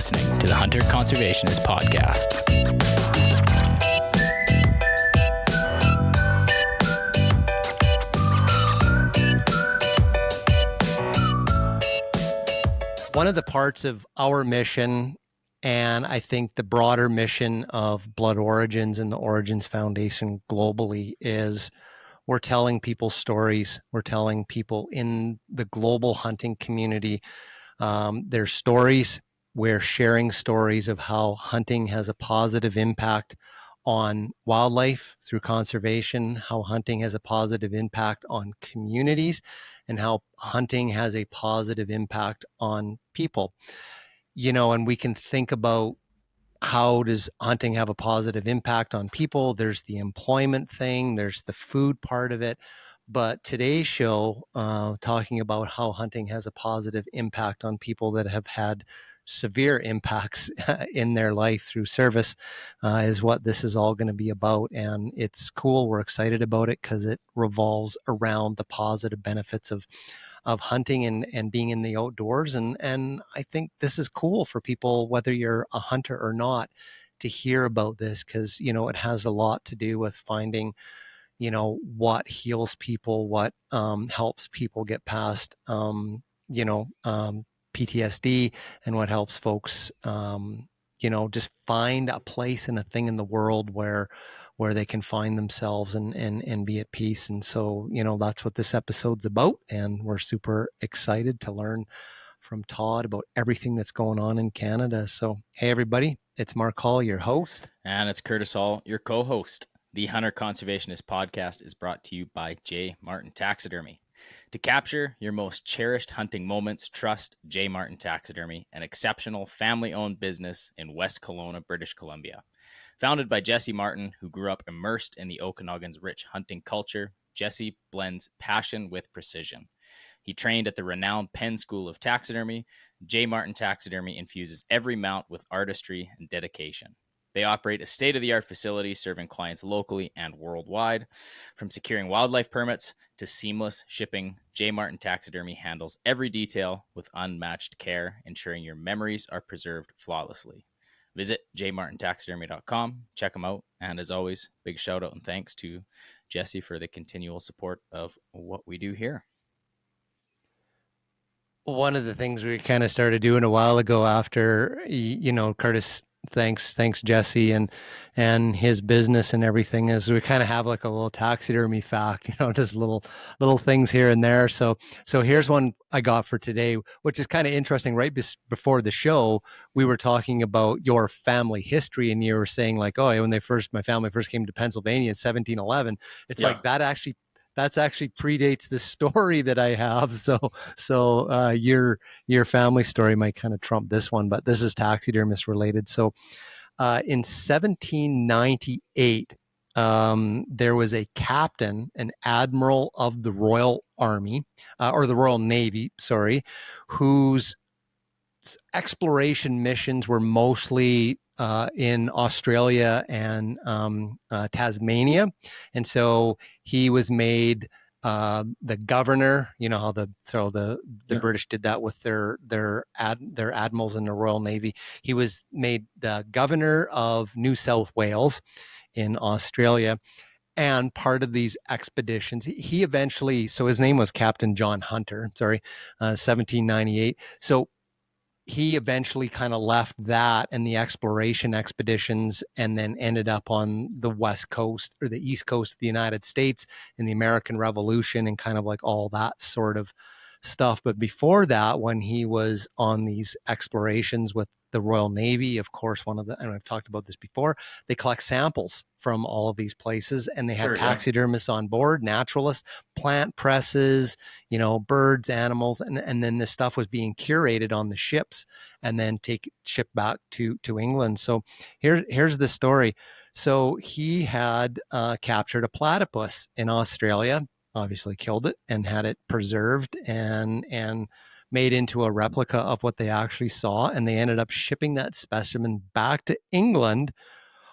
listening to the Hunter Conservationist Podcast. One of the parts of our mission, and I think the broader mission of Blood Origins and the Origins Foundation globally, is we're telling people stories. We're telling people in the global hunting community their stories. We're sharing stories of how hunting has a positive impact on wildlife through conservation, how hunting has a positive impact on communities, and how hunting has a positive impact on people. You know, and we can think about how does hunting have a positive impact on people? There's the employment thing, there's the food part of it. But today's show, talking about how hunting has a positive impact on people that have had severe impacts in their life through service, is what this is all going to be about. And it's cool. We're excited about it because it revolves around the positive benefits of hunting and being in the outdoors. And I think this is cool for people, whether you're a hunter or not, to hear about this, because, you know, it has a lot to do with finding, you know, what heals people, what helps people get past, PTSD, and what helps folks, just find a place and a thing in the world where they can find themselves and be at peace. And so, you know, that's what this episode's about. And we're super excited to learn from Todd about everything that's going on in Canada. So, hey, everybody, it's Mark Hall, your host. And it's Curtis Hall, your co-host. The Hunter Conservationist Podcast is brought to you by J. Martin Taxidermy. To capture your most cherished hunting moments, trust J. Martin Taxidermy, an exceptional family-owned business in West Kelowna, British Columbia. Founded by Jesse Martin, who grew up immersed in the Okanagan's rich hunting culture, Jesse blends passion with precision. He trained at the renowned Penn School of Taxidermy. J. Martin Taxidermy infuses every mount with artistry and dedication. They operate a state-of-the-art facility serving clients locally and worldwide. From securing wildlife permits to seamless shipping, J. Martin Taxidermy handles every detail with unmatched care, ensuring your memories are preserved flawlessly. Visit jmartintaxidermy.com, check them out, and as always, big shout out and thanks to Jesse for the continual support of what we do here. One of the things we kind of started doing a while ago after, Curtis, thanks Jesse and his business and everything, is we kind of have like a little taxidermy fact, just little things here and there. So here's one I got for today, which is kind of interesting. Right before the show, we were talking about your family history, and you were saying like, oh, when my family first came to Pennsylvania in 1711, it's like that's actually predates the story that I have. So your family story might kind of trump this one, but this is taxidermist related. So in 1798, there was a captain, an admiral of the Royal Army, or the Royal Navy, sorry, whose exploration missions were mostly in Australia and Tasmania. And so he was made the governor. You know how the British did that with their admirals in the Royal Navy. He was made the governor of New South Wales in Australia. And part of these expeditions, he eventually, so his name was Captain John Hunter, 1798. So he eventually kind of left that and the exploration expeditions, and then ended up on the West Coast or the East Coast of the United States in the American Revolution and kind of like all that sort of stuff. But before that, when he was on these explorations with the Royal Navy, of course, and I've talked about this before, they collect samples from all of these places, and they had taxidermists on board, naturalists, plant presses, birds, animals, and then this stuff was being curated on the ships and then shipped back to England. So here's the story. So he had captured a platypus in Australia, obviously killed it and had it preserved and made into a replica of what they actually saw. And they ended up shipping that specimen back to England,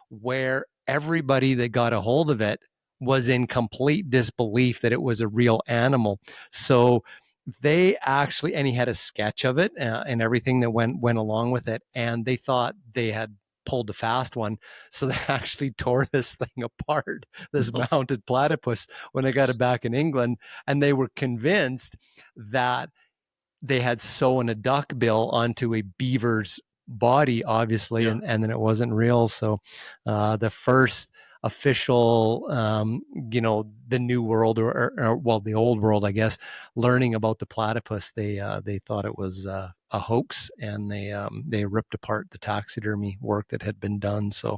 where everybody that got a hold of it was in complete disbelief that it was a real animal. So they actually, and he had a sketch of it and everything that went along with it, and they thought they had pulled a fast one, so they actually tore this thing apart, this mounted platypus, when they got it back in England, and they were convinced that they had sewn a duck bill onto a beaver's body, obviously, Yeah. and then it wasn't real. So the first official, the new world, or well, the old world, I guess, learning about the platypus, they thought it was a hoax, and they ripped apart the taxidermy work that had been done. So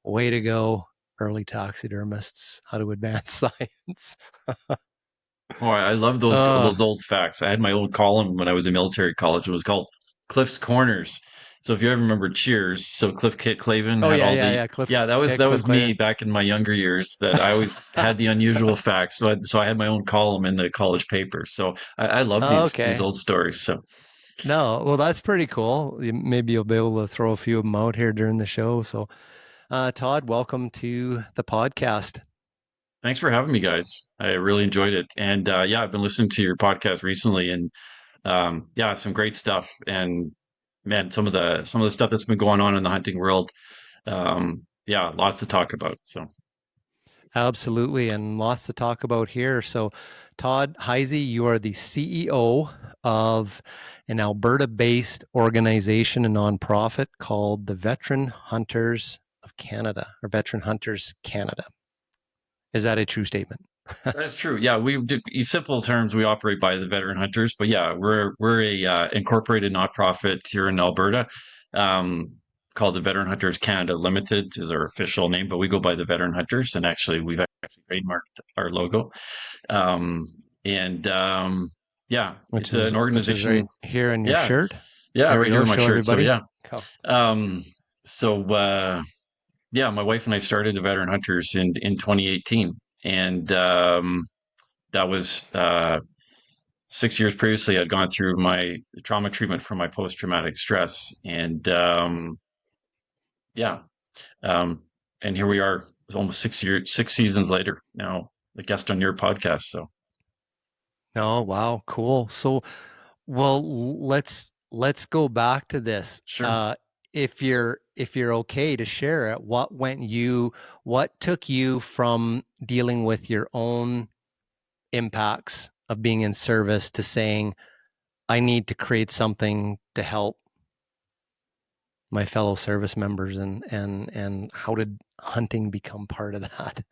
way to go, early taxidermists, how to advance science. Oh, I love those old facts. I had my old column when I was in military college. It was called Cliff's Corners. So if you ever remember Cheers, so Cliff Clavin Oh had all yeah, the Cliff. that was Cliff me Clavin. back in my younger years, that I always had the unusual facts. So I had my own column in the college paper. So I love these Okay. old stories. So No, well, that's pretty cool. Maybe you'll be able to throw a few of them out here during the show. So, Todd, welcome to the podcast. thanks for having me, guys. I really enjoyed it. And yeah, I've been listening to your podcast recently, and yeah, some great stuff. And man, some of the stuff that's been going on in the hunting world, yeah, lots to talk about. So Absolutely, and lots to talk about here. So, Todd Heise, you are the CEO of an Alberta-based organization, a nonprofit called the Veteran Hunters of Canada, or Veteran Hunters Canada. Is that a true statement? that's true. Yeah, we do, in simple terms, we operate by the Veteran Hunters, but yeah, we're a incorporated nonprofit here in Alberta, called the Veteran Hunters Canada Limited is our official name, but we go by the Veteran Hunters, and actually we've actually trademarked our logo. And yeah, Which it's an organization right here in your Yeah, shirt. yeah, There right we here go. on my Show shirt. So everybody. yeah, Cool. so yeah, my wife and I started the Veteran Hunters in 2018, and that was 6 years previously. I'd gone through my trauma treatment for my post-traumatic stress, and yeah, and here we are, almost 6 years, 6 seasons later now, a guest on your podcast. So Oh, wow, cool. So, well, let's go back to this. sure. If you're okay to share it, what took you from dealing with your own impacts of being in service to saying, I need to create something to help my fellow service members, and how did hunting become part of that?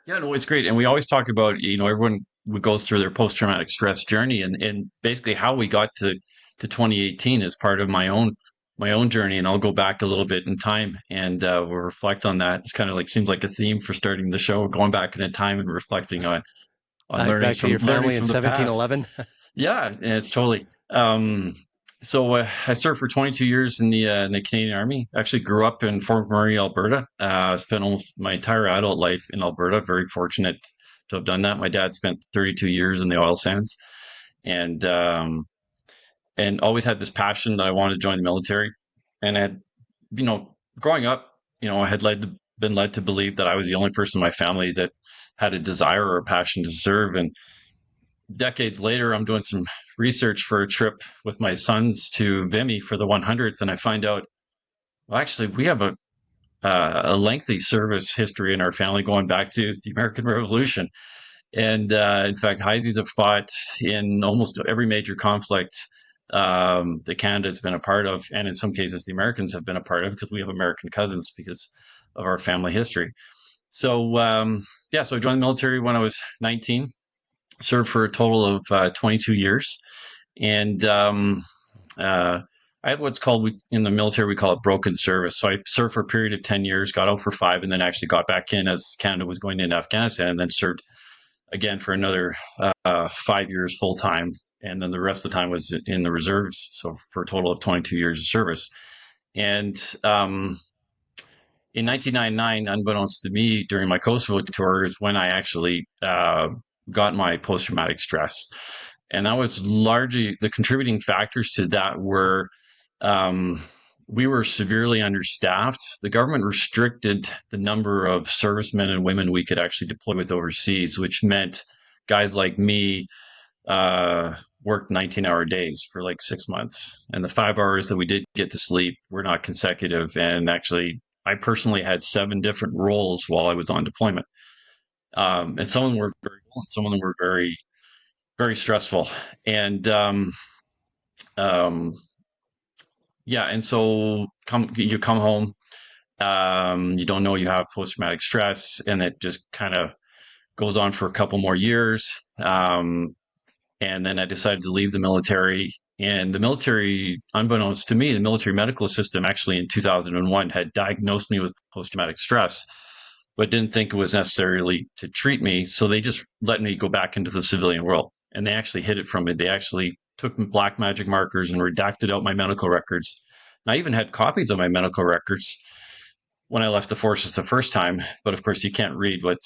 Yeah, no, it's great. And we always talk about, everyone goes through their post-traumatic stress journey, and basically how we got to 2018 is part of my own journey. And I'll go back a little bit in time, and we'll reflect on that. It's kind of like, seems like a theme for starting the show, going back in time and reflecting on Back to your family in learnings from the past. 1711. Yeah, and it's totally. So I served for 22 years in the Canadian Army. Actually, grew up in Fort McMurray, Alberta. Spent almost my entire adult life in Alberta. Very fortunate to have done that. My dad spent 32 years in the oil sands, and always had this passion that I wanted to join the military. And I had, growing up, I had been led to believe that I was the only person in my family that had a desire or a passion to serve. And decades later, I'm doing some research for a trip with my sons to Vimy for the 100th, and I find out, well, actually, we have a lengthy service history in our family going back to the American Revolution. And in fact, Heises have fought in almost every major conflict that Canada's been a part of, and in some cases, the Americans have been a part of, because we have American cousins because of our family history. So yeah, so I joined the military when I was 19. Served for a total of 22 years. And I had what's called, in the military, we call it broken service. So I served for a period of 10 years, got out for 5, and then actually got back in as Canada was going into Afghanistan, and then served again for another 5 years full time. And then the rest of the time was in the reserves. So for a total of 22 years of service. And in 1999, unbeknownst to me, during my Kosovo tour, is when I actually got my post-traumatic stress. And that was largely, the contributing factors to that were, we were severely understaffed. The government restricted the number of servicemen and women we could actually deploy with overseas, which meant guys like me worked 19-hour days for like 6 months. And the 5 hours that we did get to sleep were not consecutive. And actually, I personally had 7 different roles while I was on deployment. And some of them were very cool, and some of them were very, very stressful. And yeah, and so you come home, you don't know you have post-traumatic stress, and it just kind of goes on for a couple more years. And then I decided to leave the military. And the military, unbeknownst to me, the military medical system actually in 2001 had diagnosed me with post-traumatic stress, but didn't think it was necessarily to treat me. So they just let me go back into the civilian world. And they actually hid it from me. They actually took black magic markers and redacted out my medical records. And I even had copies of my medical records when I left the forces the first time. But of course, you can't read what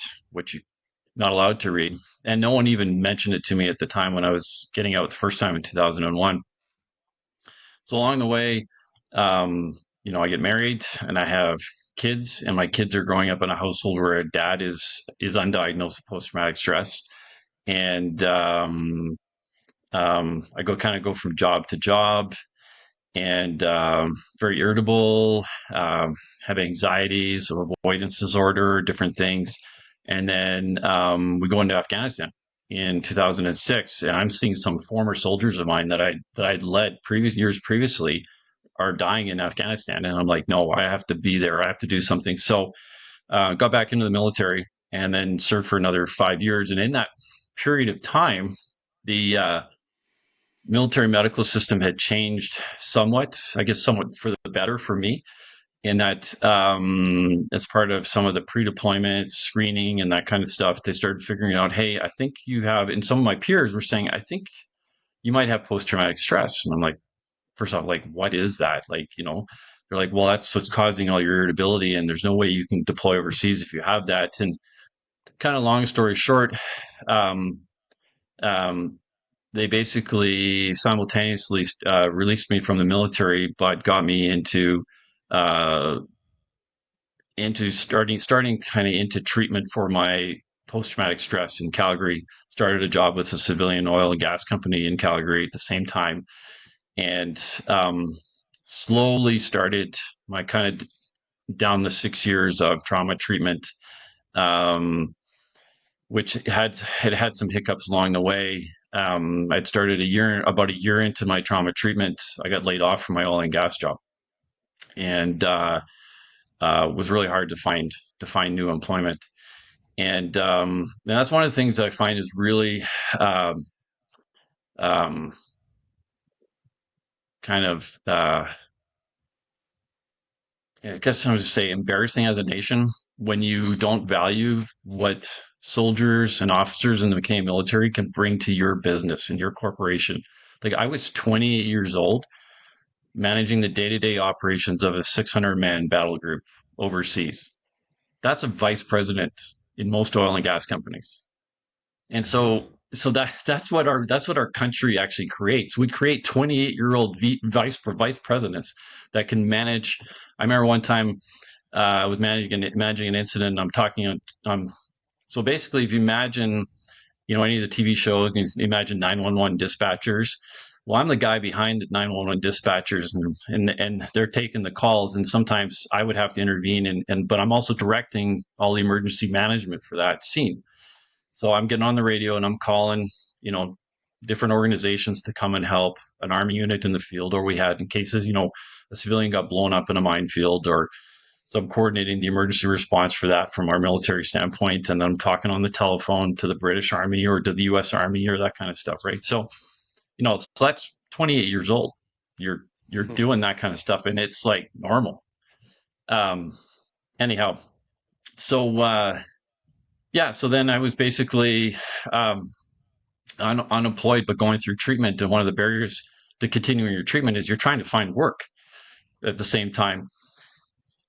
you're not allowed to read. And no one even mentioned it to me at the time when I was getting out the first time in 2001. So along the way, I get married and I have kids, and my kids are growing up in a household where a dad is undiagnosed with post-traumatic stress. And I go from job to job, and very irritable, have anxieties, avoidance disorder, different things. And then we go into Afghanistan in 2006, and I'm seeing some former soldiers of mine that I'd led years previously are dying in Afghanistan, and I'm like, no, I have to be there. I have to do something. So got back into the military, and then served for another 5 years. And in that period of time, the military medical system had changed somewhat, I guess somewhat for the better for me, in that as part of some of the pre-deployment screening and that kind of stuff, they started figuring out, hey, I think you have, and some of my peers were saying, I think you might have post-traumatic stress. And I'm like, first off, like, what is that? Like, they're like, well, that's what's causing all your irritability, and there's no way you can deploy overseas if you have that. And kind of long story short, they basically simultaneously released me from the military, but got me into starting kind of into treatment for my post-traumatic stress in Calgary. Started a job with a civilian oil and gas company in Calgary at the same time, and slowly started my kind of down the 6 years of trauma treatment, which had some hiccups along the way. I'd started about a year into my trauma treatment. I got laid off from my oil and gas job, and was really hard to find new employment. And that's one of the things that I find is really kind of I guess I would say embarrassing as a nation when you don't value what soldiers and officers in the Canadian military can bring to your business and your corporation. Like, I was 28 years old managing the day-to-day operations of a 600-man battle group overseas. That's a vice president in most oil and gas companies. And so that's what our country actually creates. We create 28-year-old vice presidents that can manage. I remember one time I was managing an incident. I'm talking. So basically, if you imagine, any of the TV shows, you imagine 911 dispatchers. Well, I'm the guy behind the 911 dispatchers, and they're taking the calls. And sometimes I would have to intervene, but I'm also directing all the emergency management for that scene. So I'm getting on the radio and I'm calling, different organizations to come and help an Army unit in the field, or we had in cases, a civilian got blown up in a minefield, or so I'm coordinating the emergency response for that from our military standpoint. And then I'm talking on the telephone to the British Army or to the US Army or that kind of stuff, right? So, so that's 28 years old. You're doing that kind of stuff, and it's like normal. Anyhow, so so then I was basically unemployed, but going through treatment. And one of the barriers to continuing your treatment is you're trying to find work at the same time.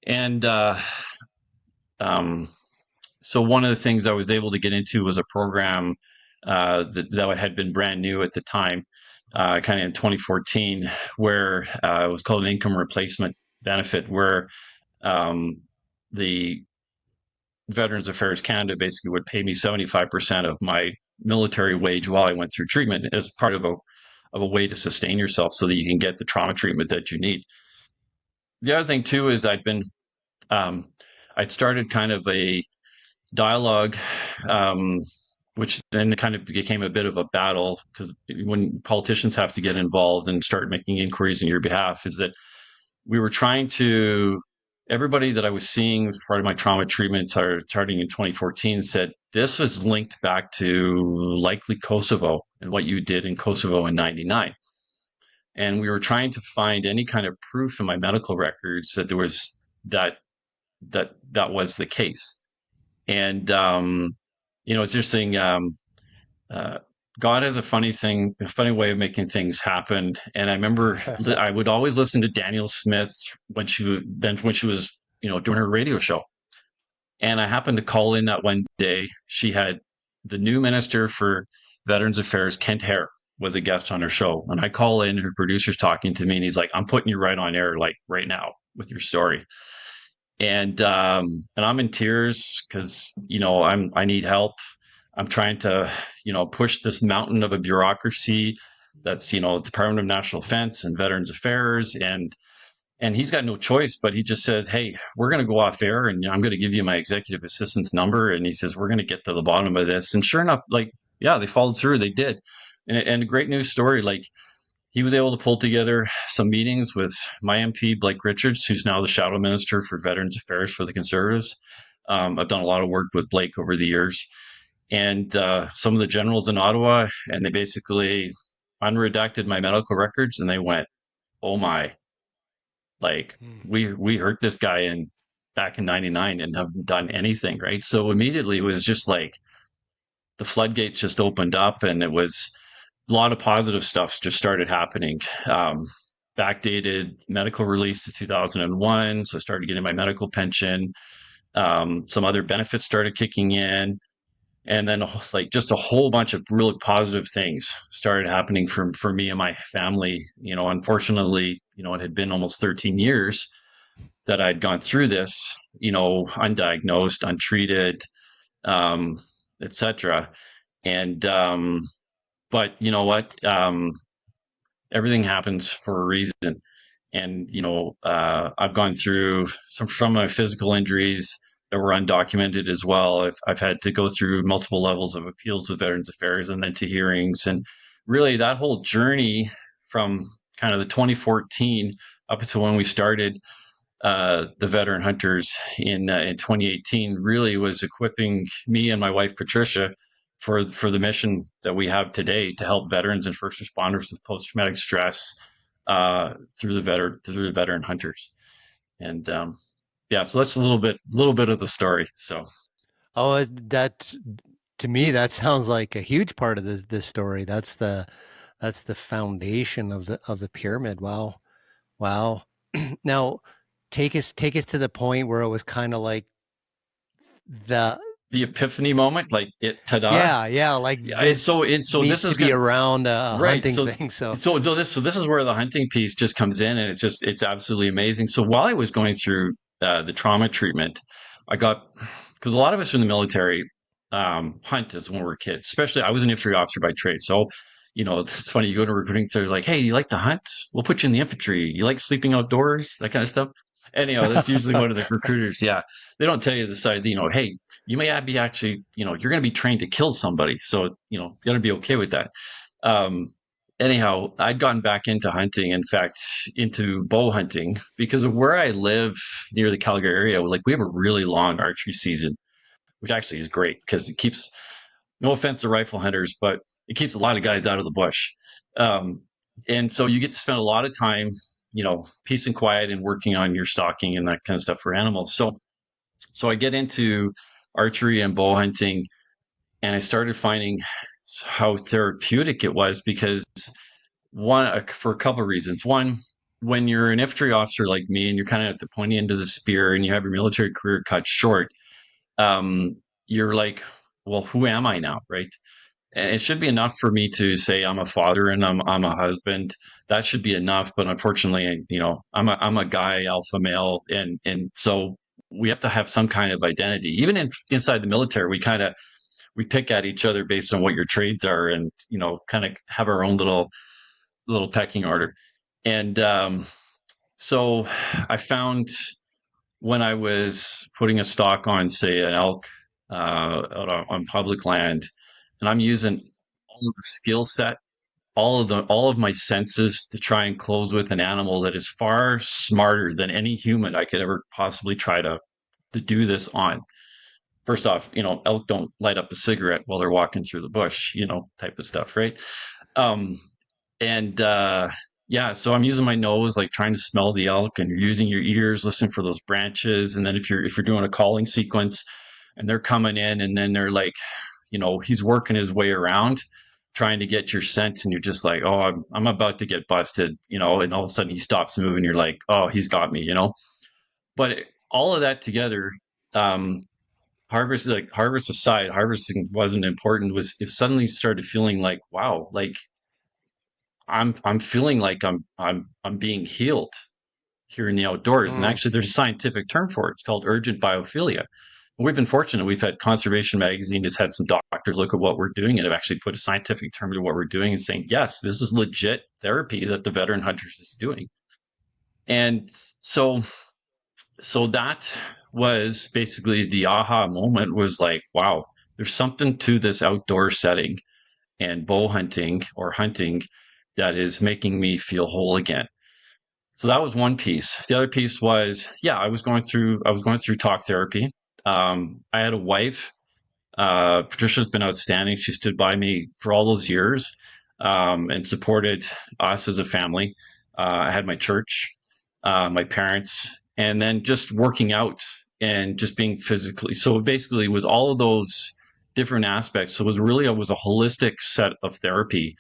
And so one of the things I was able to get into was a program that had been brand new at the time, kind of in 2014, where it was called an income replacement benefit, where the Veterans Affairs Canada basically would pay me 75% of my military wage while I went through treatment as part of of a way to sustain yourself so that you can get the trauma treatment that you need. The other thing too is I'd started kind of a dialogue, which then kind of became a bit of a battle, because when politicians have to get involved and start making inquiries on your behalf, is that we were trying to, everybody that I was seeing as part of my trauma treatment starting in 2014 said this was linked back to likely Kosovo and what you did in Kosovo in 99. And we were trying to find any kind of proof in my medical records that there was that was the case. And it's interesting. God has a funny way of making things happen. And I remember I would always listen to Danielle Smith when she was doing her radio show. And I happened to call in that one day. She had the new Minister for Veterans Affairs, Kent Hare, was a guest on her show. And I call in, her producer's talking to me, and he's like, "I'm putting you right on air, like right now with your story." And I'm in tears because I need help. I'm trying to push this mountain of a bureaucracy that's Department of National Defense and Veterans Affairs, and he's got no choice, but he just says, "Hey, we're going to go off air, and I'm going to give you my executive assistant's number." And he says, "We're going to get to the bottom of this." And sure enough, they followed through. They did, and a great news story. He was able to pull together some meetings with my MP, Blake Richards, who's now the Shadow Minister for Veterans Affairs for the Conservatives. I've done a lot of work with Blake over the years, and some of the generals in Ottawa, and they basically unredacted my medical records, and they went, "Oh my, we hurt this guy back in 99 and haven't done anything," right? So immediately it was just like the floodgates just opened up, and it was a lot of positive stuff just started happening. Backdated medical release to 2001. So I started getting my medical pension. Some other benefits started kicking in. And then just a whole bunch of really positive things started happening for me and my family. Unfortunately, it had been almost 13 years that I'd gone through this, undiagnosed, untreated, etc. And, but you know what? Everything happens for a reason. And, I've gone through some of my physical injuries that were undocumented as well. I've had to go through multiple levels of appeals with Veterans Affairs and then to hearings. And really that whole journey from kind of the 2014 up until when we started the Veteran Hunters in 2018 really was equipping me and my wife, Patricia, for the mission that we have today to help veterans and first responders with post-traumatic stress through the Veteran Hunters. And so that's a little bit of the story. So, to me that sounds like a huge part of this story. That's the foundation of the pyramid. Wow. Now, take us to the point where it was kind of like the epiphany moment, like it, ta-da. Yeah. Like this so this is be around a right, hunting thing. So this is where the hunting piece just comes in, and it's absolutely amazing. So while I was going through the trauma treatment, because a lot of us in the military hunt as when we're kids. Especially, I was an infantry officer by trade, so it's funny. You go to recruiting, they're like, "Hey, you like to hunt? We'll put you in the infantry. You like sleeping outdoors? That kind of stuff." Anyhow, that's usually one of the recruiters. Yeah, they don't tell you the side. Hey, you may be actually, you're going to be trained to kill somebody, so you got to be okay with that. Anyhow, I'd gotten back into hunting. In fact, into bow hunting because of where I live near the Calgary area. We have a really long archery season, which actually is great because it keeps. No offense to rifle hunters, but it keeps a lot of guys out of the bush. And so you get to spend a lot of time, peace and quiet and working on your stalking and that kind of stuff for animals. So I get into archery and bow hunting, and I started finding how therapeutic it was because for a couple of reasons. One, when you're an infantry officer like me and you're kind of at the pointy end of the spear and you have your military career cut short, you're like, well, who am I now, right? And it should be enough for me to say I'm a father and I'm a husband. That should be enough. But unfortunately, I'm a guy, alpha male, and so we have to have some kind of identity. Even inside the military, we pick at each other based on what your trades are, and kind of have our own little little pecking order. And so I found when I was putting a stock on, say, an elk on public land, and I'm using all of the skill set, all of my senses to try and close with an animal that is far smarter than any human I could ever possibly try to do this on. First off, elk don't light up a cigarette while they're walking through the bush, type of stuff, right? Um, and yeah, so I'm using my nose, like trying to smell the elk, and you're using your ears, listening for those branches. And then if you're doing a calling sequence, and they're coming in, and then they're like, he's working his way around, trying to get your scent, and you're just like, oh, I'm about to get busted, and all of a sudden he stops moving. You're like, oh, he's got me, But all of that together, harvest aside, harvesting wasn't important. Was if suddenly started feeling like, wow, like I'm feeling like I'm being healed here in the outdoors. And actually there's a scientific term for it. It's called urgent biophilia. We've been fortunate. We've had Conservation Magazine has had some doctors look at what we're doing and have actually put a scientific term to what we're doing and saying, yes, this is legit therapy that the veteran hunters is doing. And so that was basically the aha moment, was like, wow, there's something to this outdoor setting and bow hunting or hunting that is making me feel whole again. So that was one piece. The other piece was, I was going through talk therapy. I had a wife. Patricia's been outstanding. She stood by me for all those years and supported us as a family. I had my church, my parents, and then just working out and just being physically. So basically it was all of those different aspects. So it was a holistic set of therapy.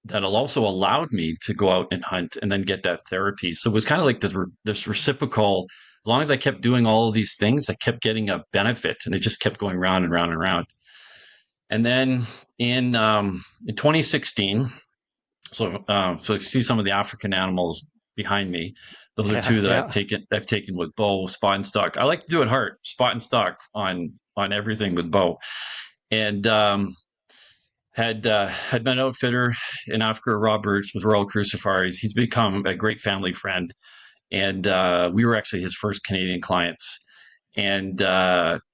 That also allowed me to go out and hunt and then get that therapy. So it was kind of like this reciprocal. As long as I kept doing all of these things, I kept getting a benefit, and it just kept going round and round and round. And then in 2016, so you see some of the African animals behind me. Those are two that I've taken with bow, spot and stock. I like to do it hard, spot and stock on everything with bow. And had been an outfitter in Africa, Rob Birch with Royal Cruise Safaris. He's become a great family friend, and we were actually his first Canadian clients. And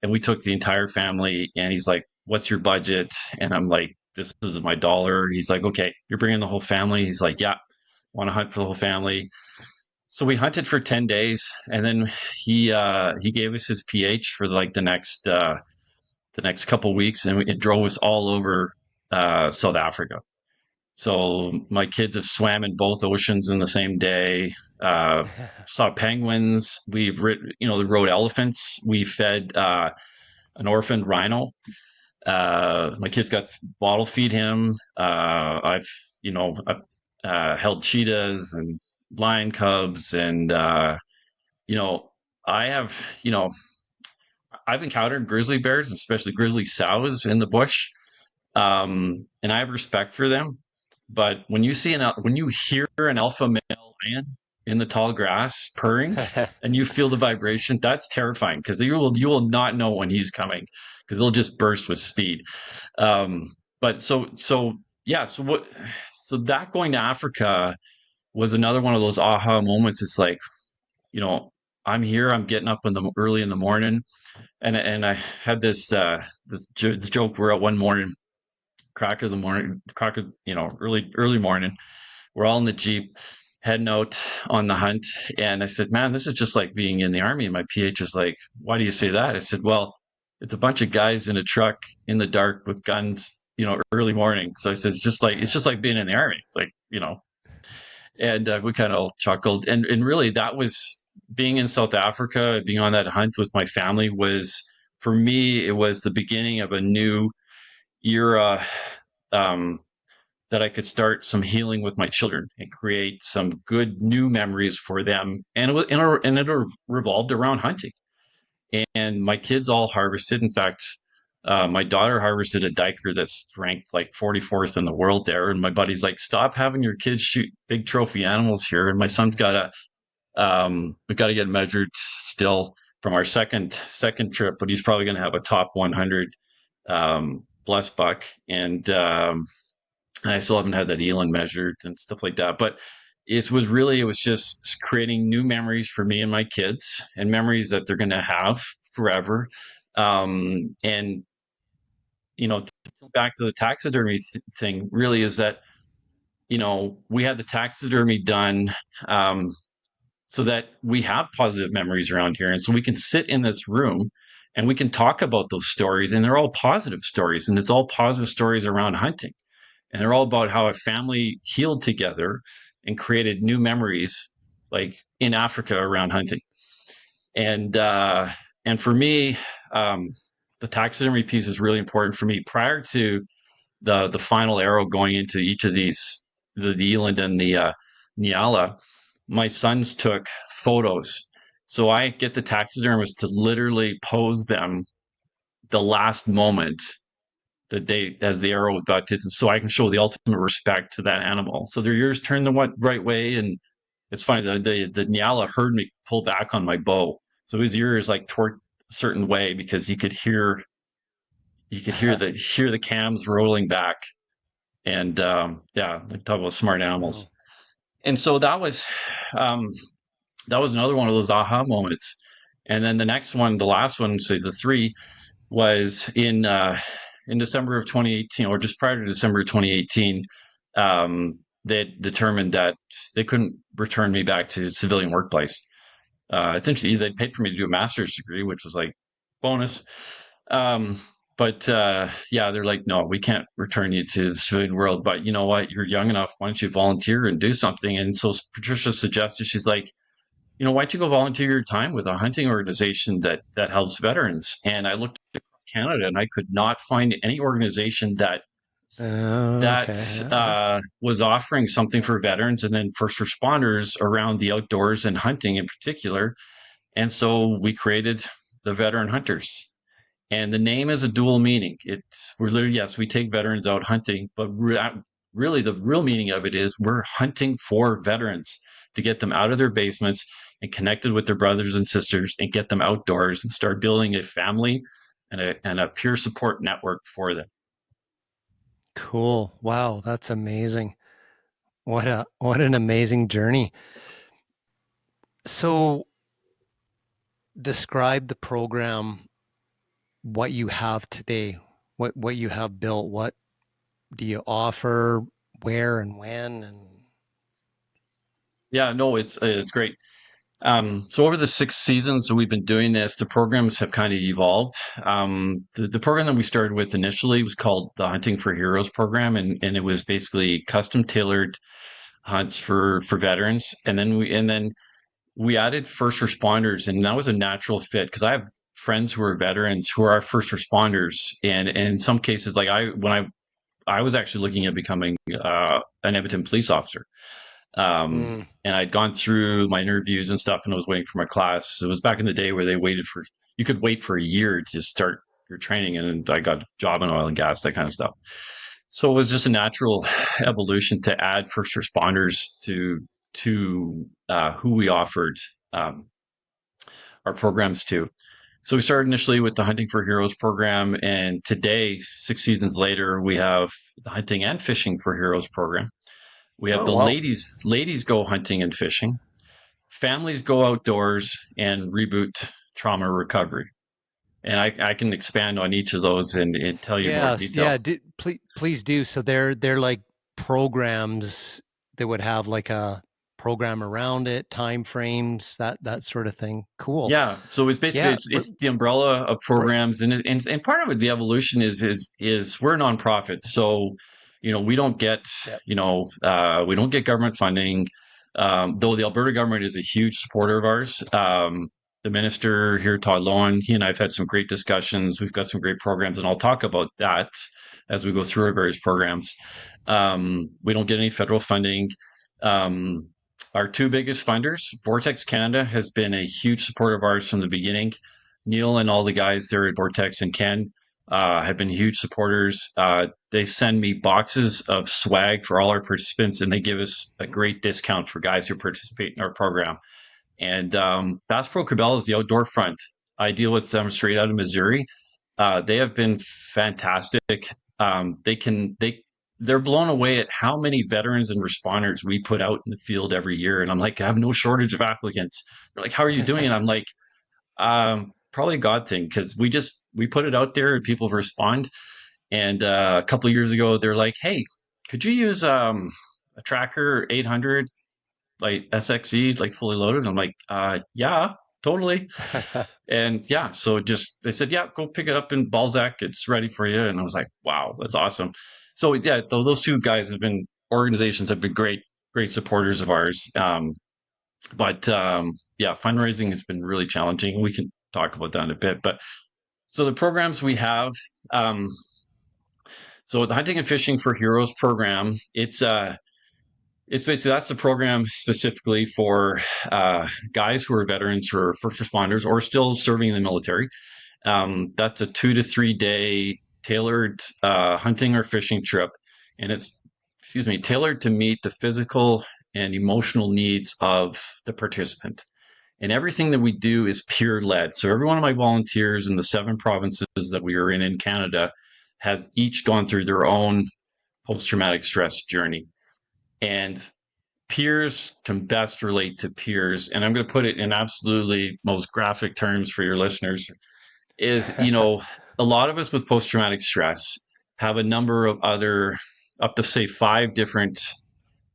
we took the entire family, and he's like, "What's your budget?" And I'm like, "This is my dollar." He's like, "Okay, you're bringing the whole family." He's like, "Yeah, want to hunt for the whole family." So we hunted for 10 days, and then he gave us his PH for like the next couple of weeks, and it drove us all over South Africa. So my kids have swam in both oceans in the same day. Saw penguins. We've rode elephants. We fed an orphaned rhino. My kids got bottle feed him. I've held cheetahs and lion cubs, and I've encountered grizzly bears, especially grizzly sows in the bush. And I have respect for them, but when you hear an alpha male lion in the tall grass purring, and you feel the vibration, that's terrifying, because you will not know when he's coming, because they'll just burst with speed. But so that going to Africa was another one of those aha moments. It's like, I'm here. I'm getting up early in the morning, and I had this joke. We're out one morning. Crack of early morning. We're all in the Jeep heading out on the hunt. And I said, man, this is just like being in the Army. And my PH is like, why do you say that? I said, well, it's a bunch of guys in a truck in the dark with guns, early morning. So I said, it's just like being in the Army. It's like, and we kind of chuckled. And really that was being in South Africa, being on that hunt with my family for me, it was the beginning of a new era that I could start some healing with my children and create some good new memories for them. And it revolved around hunting. And my kids all harvested. In fact, my daughter harvested a diker that's ranked like 44th in the world there. And my buddy's like, stop having your kids shoot big trophy animals here. And my son's we got to get measured still from our second trip, but he's probably going to have a top 100 blessed buck. And And I still haven't had that eland measured and stuff like that. But it was just creating new memories for me and my kids, and memories that they're going to have forever. And back to the taxidermy thing, really is that we had the taxidermy done, so that we have positive memories around here, and so we can sit in this room and we can talk about those stories, and they're all positive stories, and it's all positive stories around hunting, and they're all about how a family healed together and created new memories, like in Africa around hunting. And for me, the taxidermy piece is really important for me. Prior to the final arrow going into each of these, the eland and the Nyala, my sons took photos. So I get the taxidermist to literally pose them the last moment that they, as the arrow got to them, so I can show the ultimate respect to that animal. So their ears turned the right way, and it's funny, the Nyala heard me pull back on my bow, so his ears like torqued a certain way because he could hear the cams rolling back. And yeah, like, talk about smart animals. And so that was another one of those aha moments. And then the next one, the last one, so the three, was in December of 2018, or just prior to December of 2018. They determined that they couldn't return me back to civilian workplace. It's interesting. They paid for me to do a master's degree, which was like bonus. But yeah, they're like, no, we can't return you to the civilian world. But you know what? You're young enough. Why don't you volunteer and do something? And so Patricia suggested, she's like, why don't you go volunteer your time with a hunting organization that helps veterans? And I looked across Canada, and I could not find any organization that was offering something for veterans and then first responders around the outdoors and hunting in particular. And so we created the Veteran Hunters. And the name is a dual meaning. We're literally, yes, we take veterans out hunting, but really the real meaning of it is we're hunting for veterans to get them out of their basements and connected with their brothers and sisters and get them outdoors and start building a family and a peer support network for them. Cool. Wow, that's amazing. What an amazing journey. So describe the program, what you have today, what you have built, what do you offer, where and when? And yeah, no, it's great. So over the 6 seasons that we've been doing this, the programs have kind of evolved. The program that we started with initially was called the Hunting for Heroes program, and it was basically custom tailored hunts for veterans. And then we added first responders, and that was a natural fit because I have friends who are veterans who are first responders, and in some cases, like when I was actually looking at becoming an Edmonton police officer. And I'd gone through my interviews and stuff, and I was waiting for my class. It was back in the day where you could wait for a year to start your training, and I got a job in oil and gas, that kind of stuff. So it was just a natural evolution to add first responders to who we offered our programs to. So we started initially with the Hunting for Heroes program, and today, 6 seasons later, we have the Hunting and Fishing for Heroes program. We have ladies go hunting and fishing, families go outdoors, and reboot trauma recovery. And I can expand on each of those and tell you more detail. Yeah, please do. So they're like programs that would have like a program around it, time frames, that sort of thing. Cool. Yeah. So it's basically it's the umbrella of programs, right. and part of it, the evolution is we're a nonprofit, so we don't get we don't get government funding, though the Alberta government is a huge supporter of ours. The minister here, Todd Loewen, he and I have had some great discussions. We've got some great programs, and I'll talk about that as we go through our various programs. We don't get any federal funding. Our 2 biggest funders, Vortex Canada, has been a huge supporter of ours from the beginning. Neil and all the guys there at Vortex and Ken have been huge supporters. They send me boxes of swag for all our participants, and they give us a great discount for guys who participate in our program. And Bass Pro Cabela is the outdoor front. I deal with them straight out of Missouri. They have been fantastic. they're blown away at how many veterans and responders we put out in the field every year. And I'm like, I have no shortage of applicants. They're like, how are you doing? And I'm like, probably a God thing, because we put it out there and people respond. And a couple of years ago, they're like, hey, could you use a Tracker 800, like SXE, like fully loaded? I'm like, yeah, totally. And yeah, so they said, yeah, go pick it up in Balzac. It's ready for you. And I was like, wow, that's awesome. So yeah, those two guys organizations have been great supporters of ours. But yeah, fundraising has been really challenging. We can talk about that in a bit. But so the programs we have, so the Hunting and Fishing for Heroes program, it's basically, that's the program specifically for guys who are veterans or first responders or still serving in the military. That's a 2 to 3 day tailored hunting or fishing trip, and it's tailored to meet the physical and emotional needs of the participant. And everything that we do is peer led. So every one of my volunteers in the 7 provinces that we are in Canada have each gone through their own post-traumatic stress journey. And peers can best relate to peers. And I'm going to put it in absolutely most graphic terms for your listeners is, a lot of us with post-traumatic stress have a number of other, up to say 5 different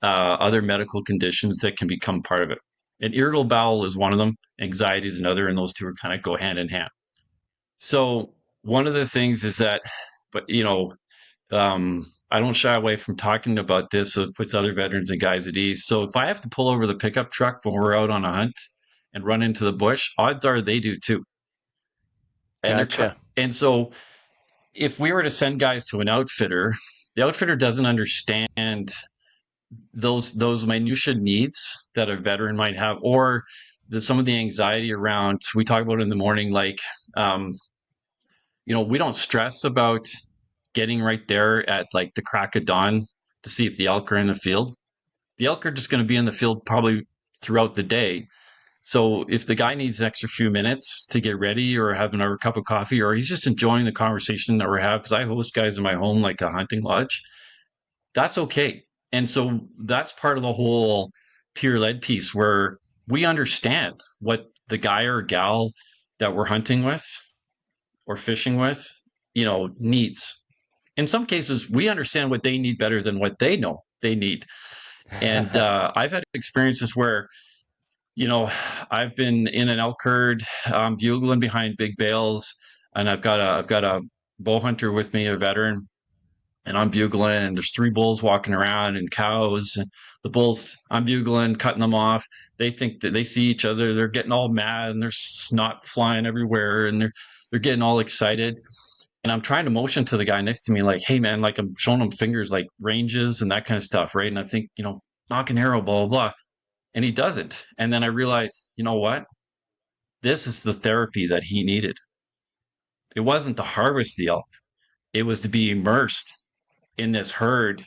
other medical conditions that can become part of it. And irritable bowel is one of them. Anxiety is another, and those two are kind of go hand in hand. So one of the things is that, but I don't shy away from talking about this, so it puts other veterans and guys at ease. So if I have to pull over the pickup truck when we're out on a hunt and run into the bush, odds are they do too. Gotcha. And so if we were to send guys to an outfitter, the outfitter doesn't understand those minutia needs that a veteran might have, or some of the anxiety around, we talk about in the morning, like, we don't stress about getting right there at like the crack of dawn to see if the elk are in the field. The elk are just going to be in the field probably throughout the day. So if the guy needs an extra few minutes to get ready or have another cup of coffee, or he's just enjoying the conversation that we're having, because I host guys in my home like a hunting lodge, that's okay. And so that's part of the whole peer-led piece where we understand what the guy or gal that we're hunting with or fishing with, needs. In some cases, we understand what they need better than what they know they need. And I've had experiences where, I've been in an elk herd, bugling behind big bales, and I've got a bow hunter with me, a veteran, and I'm bugling, and there's 3 bulls walking around and cows. And the bulls, I'm bugling, cutting them off. They think that they see each other. They're getting all mad, and there's snot flying everywhere, and they're getting all excited. And I'm trying to motion to the guy next to me, like, hey man, like I'm showing him fingers, like ranges and that kind of stuff, right? And I think, knock an arrow, blah, blah, blah. And he doesn't. And then I realized, you know what? This is the therapy that he needed. It wasn't to harvest the elk. It was to be immersed in this herd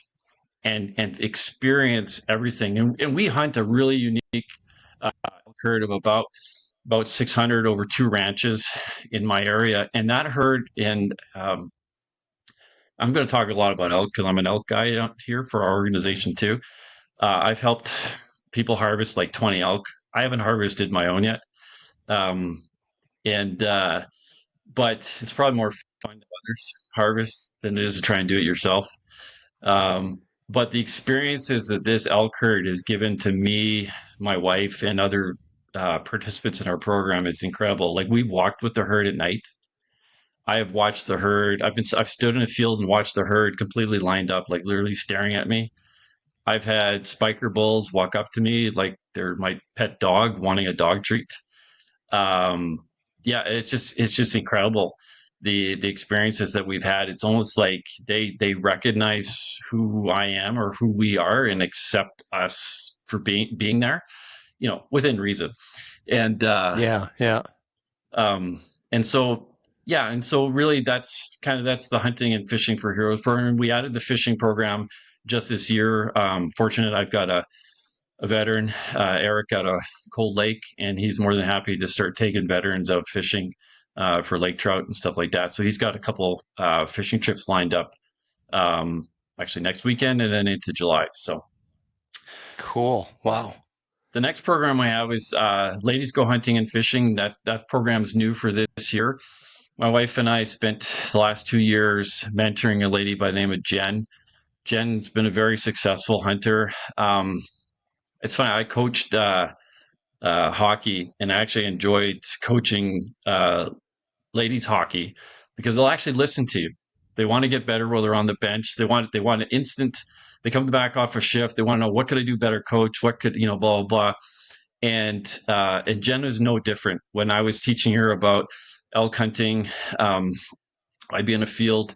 and experience everything. And we hunt a really unique herd of about 600 over 2 ranches in my area. And that herd, and I'm going to talk a lot about elk because I'm an elk guy out here for our organization too. I've helped people harvest like 20 elk. I haven't harvested my own yet. But it's probably more fun to others harvest than it is to try and do it yourself. But the experiences that this elk herd has given to me, my wife, and other participants in our program, it's incredible. Like, we've walked with the herd at night. I have watched the herd. I've stood in a field and watched the herd completely lined up, like literally staring at me. I've had spiker bulls walk up to me like they're my pet dog, wanting a dog treat. Yeah, it's just incredible. The experiences that we've had. It's almost like they recognize who I am or who we are and accept us for being there, within reason. And and so really that's the Hunting and Fishing for Heroes program. We added the fishing program just this year. Fortunate, I've got a veteran, Eric, out of Cold Lake, and he's more than happy to start taking veterans out fishing for lake trout and stuff like that. So he's got a couple fishing trips lined up. actually next weekend and then into July. So Cool. Wow. the next program I have is Ladies Go Hunting and Fishing. That program is new for this year. My wife and I spent the last 2 years mentoring a lady by the name of Jen. Jen's been a very successful hunter. It's funny, I coached hockey, and I actually enjoyed coaching ladies hockey because they'll actually listen to you. They want to get better while they're on the bench. They want an instant. They come back off a shift. They want to know, what could I do better, coach? What could, blah, blah, blah. And Jen was no different. When I was teaching her about elk hunting, I'd be in a field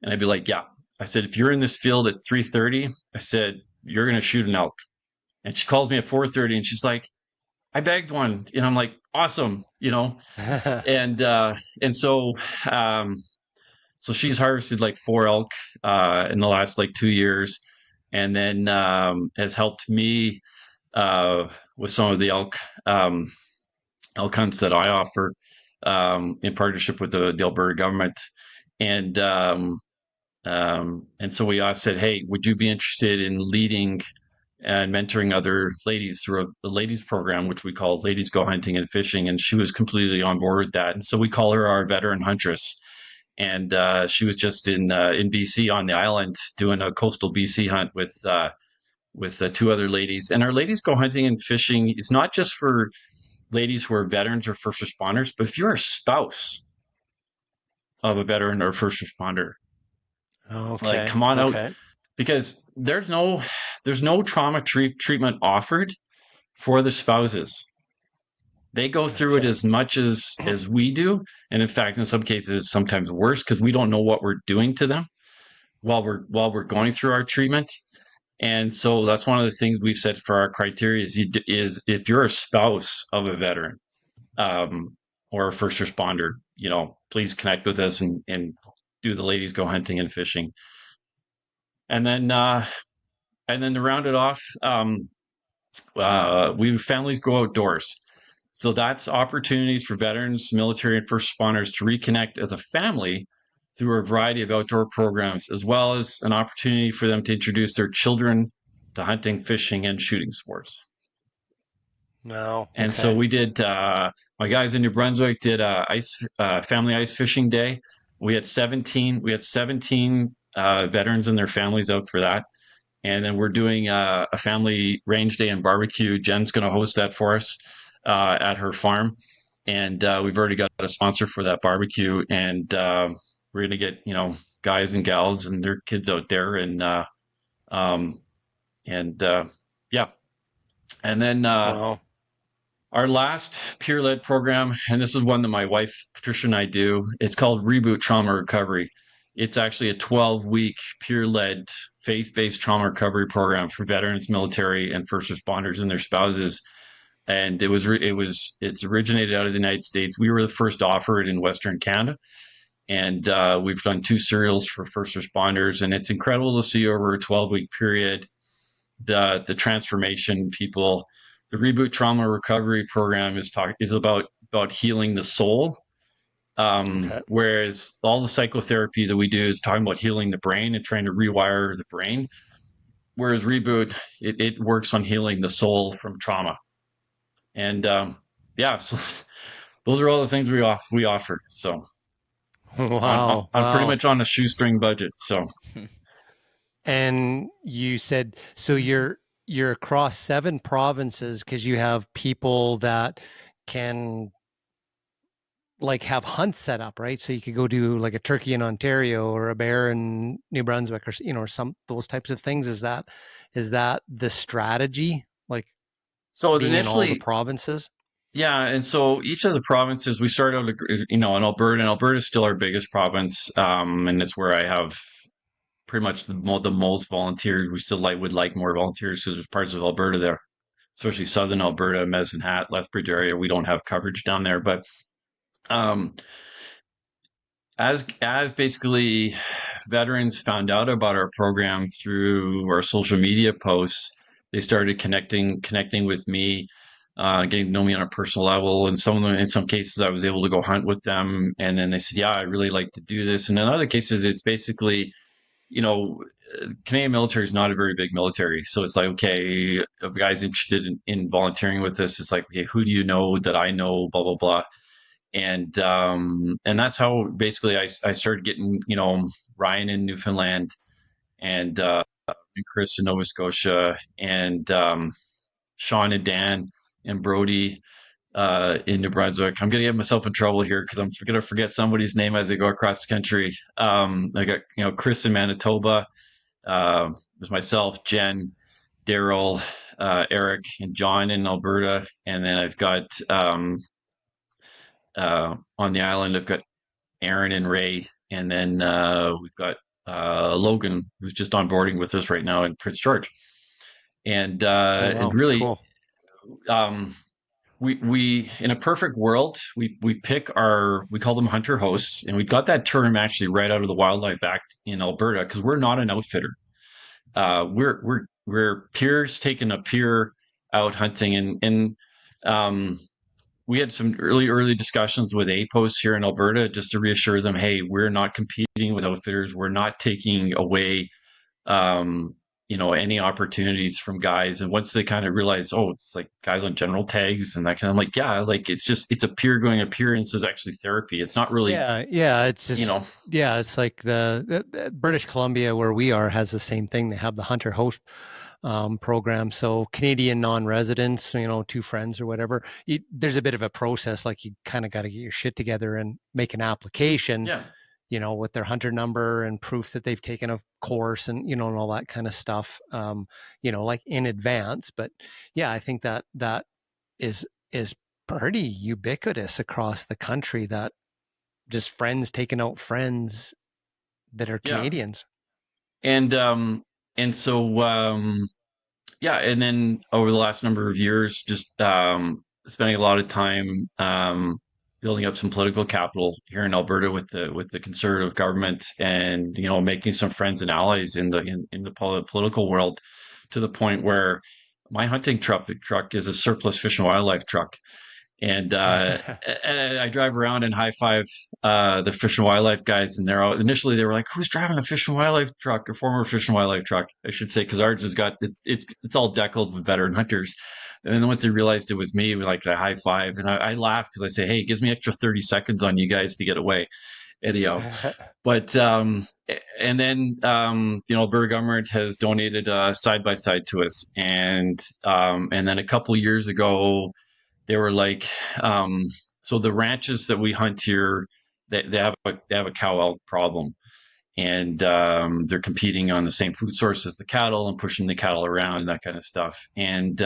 and I'd be like, yeah. I said, if you're in this field at 3:30, I said, you're going to shoot an elk. And she calls me at 4:30 and she's like, I bagged one. And I'm like, awesome, and so so she's harvested like 4 elk in the last like 2 years, and then has helped me with some of the elk hunts that I offer in partnership with the Alberta government. And so we said, hey, would you be interested in leading and mentoring other ladies through a ladies program, which we call Ladies Go Hunting and Fishing? And she was completely on board with that. And so we call her our veteran huntress. And she was just in BC on the island doing a coastal BC hunt with 2 other ladies. And our Ladies Go Hunting and Fishing is not just for ladies who are veterans or first responders, but if you're a spouse of a veteran or first responder, like, come on out, because there's no trauma treatment offered for the spouses. They go through it as much as we do, and in fact, in some cases, sometimes worse, because we don't know what we're doing to them while we're going through our treatment. And so that's one of the things we've said for our criteria is if you're a spouse of a veteran or a first responder, please connect with us and do the Ladies Go Hunting and Fishing. And then to round it off, Families Go Outdoors. So that's opportunities for veterans, military, and first responders to reconnect as a family through a variety of outdoor programs, as well as an opportunity for them to introduce their children to hunting, fishing, and shooting sports. No. And so we did, my guys in New Brunswick did a family ice fishing day. We had 17 veterans and their families out for that. And then we're doing a family range day and barbecue. Jen's going to host that for us at her farm. And we've already got a sponsor for that barbecue. And we're going to get, guys and gals and their kids out there. And yeah. And then Wow. Our last peer-led program, and this is one that my wife, Patricia, and I do, it's called Reboot Trauma Recovery. It's actually a 12-week peer-led, faith-based trauma recovery program for veterans, military, and first responders and their spouses. And it's originated out of the United States. We were the first to offer it in Western Canada. And we've done 2 serials for first responders. And it's incredible to see over a 12-week period the transformation people. The Reboot Trauma Recovery program is about healing the soul. Whereas all the psychotherapy that we do is talking about healing the brain and trying to rewire the brain. Whereas Reboot, it works on healing the soul from trauma. And so those are all the things we offer. So Wow. I'm pretty much on a shoestring budget. So, and you said, so you're across 7 provinces because you have people that can like have hunts set up, right? So you could go do like a turkey in Ontario or a bear in New Brunswick, or or some those types of things. Is that the strategy? Like, so being initially in all the provinces? Yeah, and so each of the provinces, we started out, in Alberta, and Alberta is still our biggest province, and it's where I have pretty much the most volunteers. We still would like more volunteers because there's parts of Alberta there, especially southern Alberta, Medicine Hat, Lethbridge area. We don't have coverage down there, but as basically veterans found out about our program through our social media posts, they started connecting with me. Getting to know me on a personal level, and in some cases I was able to go hunt with them, and then they said, yeah, I really like to do this. And in other cases it's basically, Canadian military is not a very big military. So it's like, okay, if a guy's interested in volunteering with this, it's like, okay, who do you know that I know, blah, blah, blah. And that's how basically I started getting, Ryan in Newfoundland and Chris in Nova Scotia and Sean and Dan and Brody in New Brunswick. I'm going to get myself in trouble here because I'm going to forget somebody's name as I go across the country. I got, Chris in Manitoba. There's myself, Jen, Daryl, Eric, and John in Alberta. And then I've got on the island, I've got Aaron and Ray. And then we've got Logan, who's just onboarding with us right now in Prince George. And and really, cool. We in a perfect world, we pick we call them hunter hosts, and we got that term actually right out of the Wildlife Act in Alberta because we're not an outfitter. We're peers taking a peer out hunting, and we had some early discussions with APOS here in Alberta just to reassure them, hey, we're not competing with outfitters, we're not taking away any opportunities from guys. And once they kind of realize, oh, it's like guys on general tags and that kind of, like, yeah, like it's a peer going a peer, and this is actually therapy. It's not really, it's just, it's like the British Columbia where we are has the same thing. They have the hunter host program. So Canadian non-residents, 2 friends or whatever, there's a bit of a process. Like you kind of got to get your shit together and make an application. Yeah. With their hunter number and proof that they've taken a course and, and all that kind of stuff, like in advance. But yeah, I think that is pretty ubiquitous across the country, that just friends taking out friends that are Canadians. And so, and then over the last number of years, just spending a lot of time building up some political capital here in Alberta with the Conservative government, and making some friends and allies in the political world, to the point where my hunting truck is a surplus Fish and Wildlife truck, and and I drive around and high five the Fish and Wildlife guys, and initially they were like, "Who's driving a Fish and Wildlife truck?" A former Fish and Wildlife truck, I should say, because ours has got it's all deckled with veteran hunters. And then once they realized it was me, we like a high five, and I laugh because I say, "Hey, it gives me extra 30 seconds on you guys to get away." Anyhow, but and then Alberta government has donated a side by side to us, and then a couple years ago, they were like, so the ranches that we hunt here, they have a cow elk problem, and they're competing on the same food source as the cattle and pushing the cattle around and that kind of stuff, and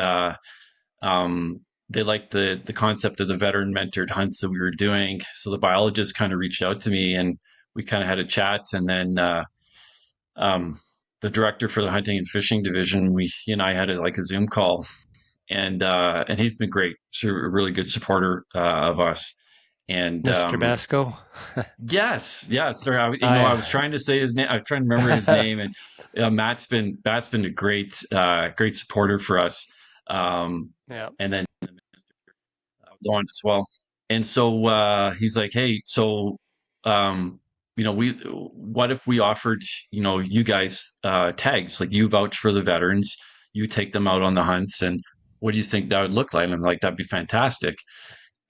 they liked the concept of the veteran mentored hunts that we were doing. So the biologist kind of reached out to me, and we kind of had a chat. And then the director for the hunting and fishing division, he and I had a Zoom call, and he's been great. He's a really good supporter of us. And Mr. Basco. Yes. Sorry, I was trying to say his name. I'm trying to remember his name, and Matt's been a great supporter for us. And then Lauren as well. And so he's like, "Hey, so what if we offered you guys tags, like you vouch for the veterans, you take them out on the hunts, and what do you think that would look like?" And I'm like, "That'd be fantastic."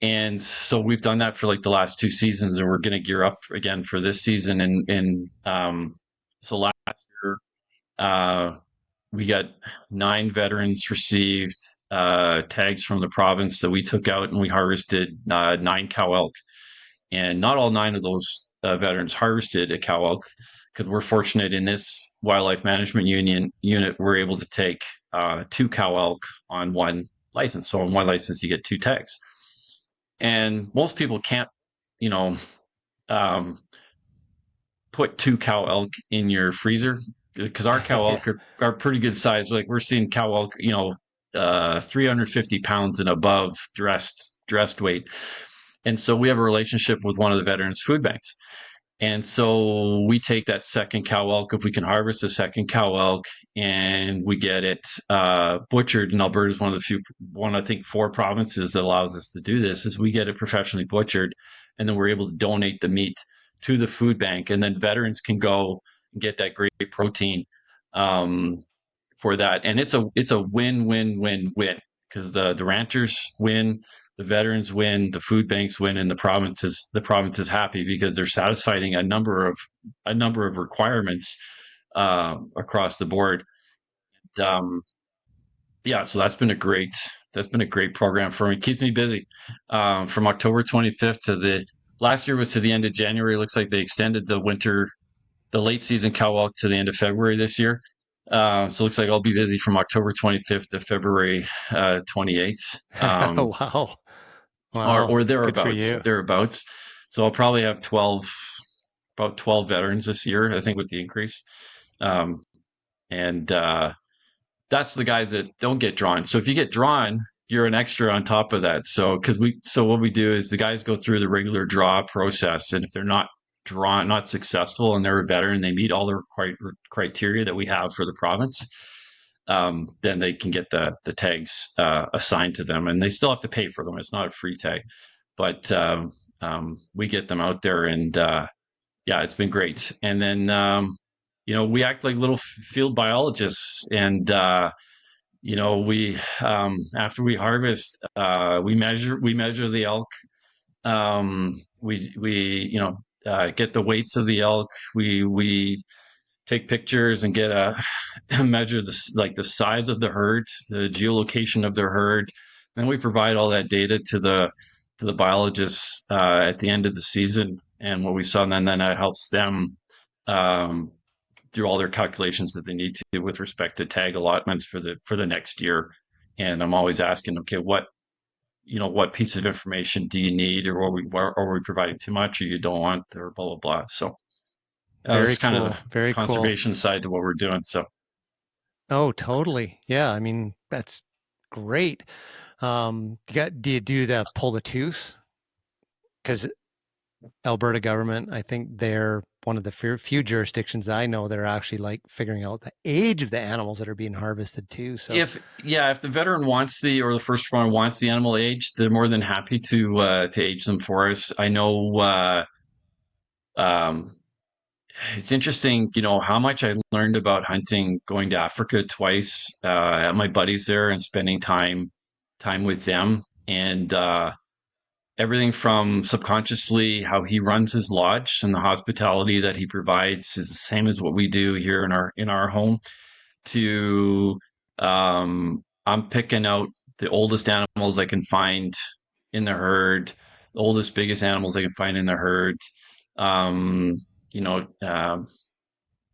And so we've done that for like the last 2 seasons, and we're going to gear up again for this season. And so last year we got 9 veterans received tags from the province that we took out, and we harvested 9 cow elk. And not all 9 of those veterans harvested a cow elk, because we're fortunate in this wildlife management unit, we're able to take 2 cow elk on 1 license. So on 1 license, you get 2 tags. And most people can't, put 2 cow elk in your freezer, because our cow elk are pretty good size. Like we're seeing cow elk, 350 pounds and above dressed weight. And so we have a relationship with one of the veterans food banks. And so we take that second cow elk, if we can harvest a second cow elk, and we get it butchered. And Alberta is I think 4 provinces that allows us to do this, is we get it professionally butchered, and then we're able to donate the meat to the food bank. And then veterans can go and get that great protein for that, and it's a win-win-win-win, because the ranchers win, the veterans win, the food banks win, and the province is happy because they're satisfying a number of requirements across the board. Um, yeah, so that's been a great program for me. It keeps me busy. From October 25th to the last year was to the end of January. It looks like they extended the late season cow elk to the end of February this year. So it looks like I'll be busy from October 25th to February 28th. Wow. Or Good for you. thereabouts. So I'll probably have about 12 veterans this year, I think, with the increase. And that's the guys that don't get drawn. So if you get drawn, you're an extra on top of that. So what we do is the guys go through the regular draw process, and if they're not drawn, not successful, and they're a veteran, they meet all the criteria that we have for the province, then they can get the tags assigned to them, and they still have to pay for them. It's not a free tag, but we get them out there, and yeah, it's been great. And then we act like little field biologists, and we after we harvest, we measure the elk. We get the weights of the elk. We take pictures and get measure the size of the herd, the geolocation of their herd. Then we provide all that data to the biologists at the end of the season. And what we saw, and then that helps them do all their calculations that they need to with respect to tag allotments for the next year. And I'm always asking, okay, what piece of information do you need, or are we providing too much, or you don't want, or blah blah blah. So Very kind cool. of the Very cool. conservation side to what we're doing. So Oh, totally. Yeah. I mean, that's great. Do you do the pull the tooth? Because Alberta government, I think they're one of the few jurisdictions I know that are actually like figuring out the age of the animals that are being harvested too. So if the veteran wants or the first responder wants the animal aged, they're more than happy to age them for us. I know it's interesting, how much I learned about hunting going to Africa twice, at my buddies there, and spending time with them, and everything from subconsciously how he runs his lodge and the hospitality that he provides is the same as what we do here in our home, to I'm picking out the oldest animals I can find in the herd, the oldest, biggest animals I can find in the herd.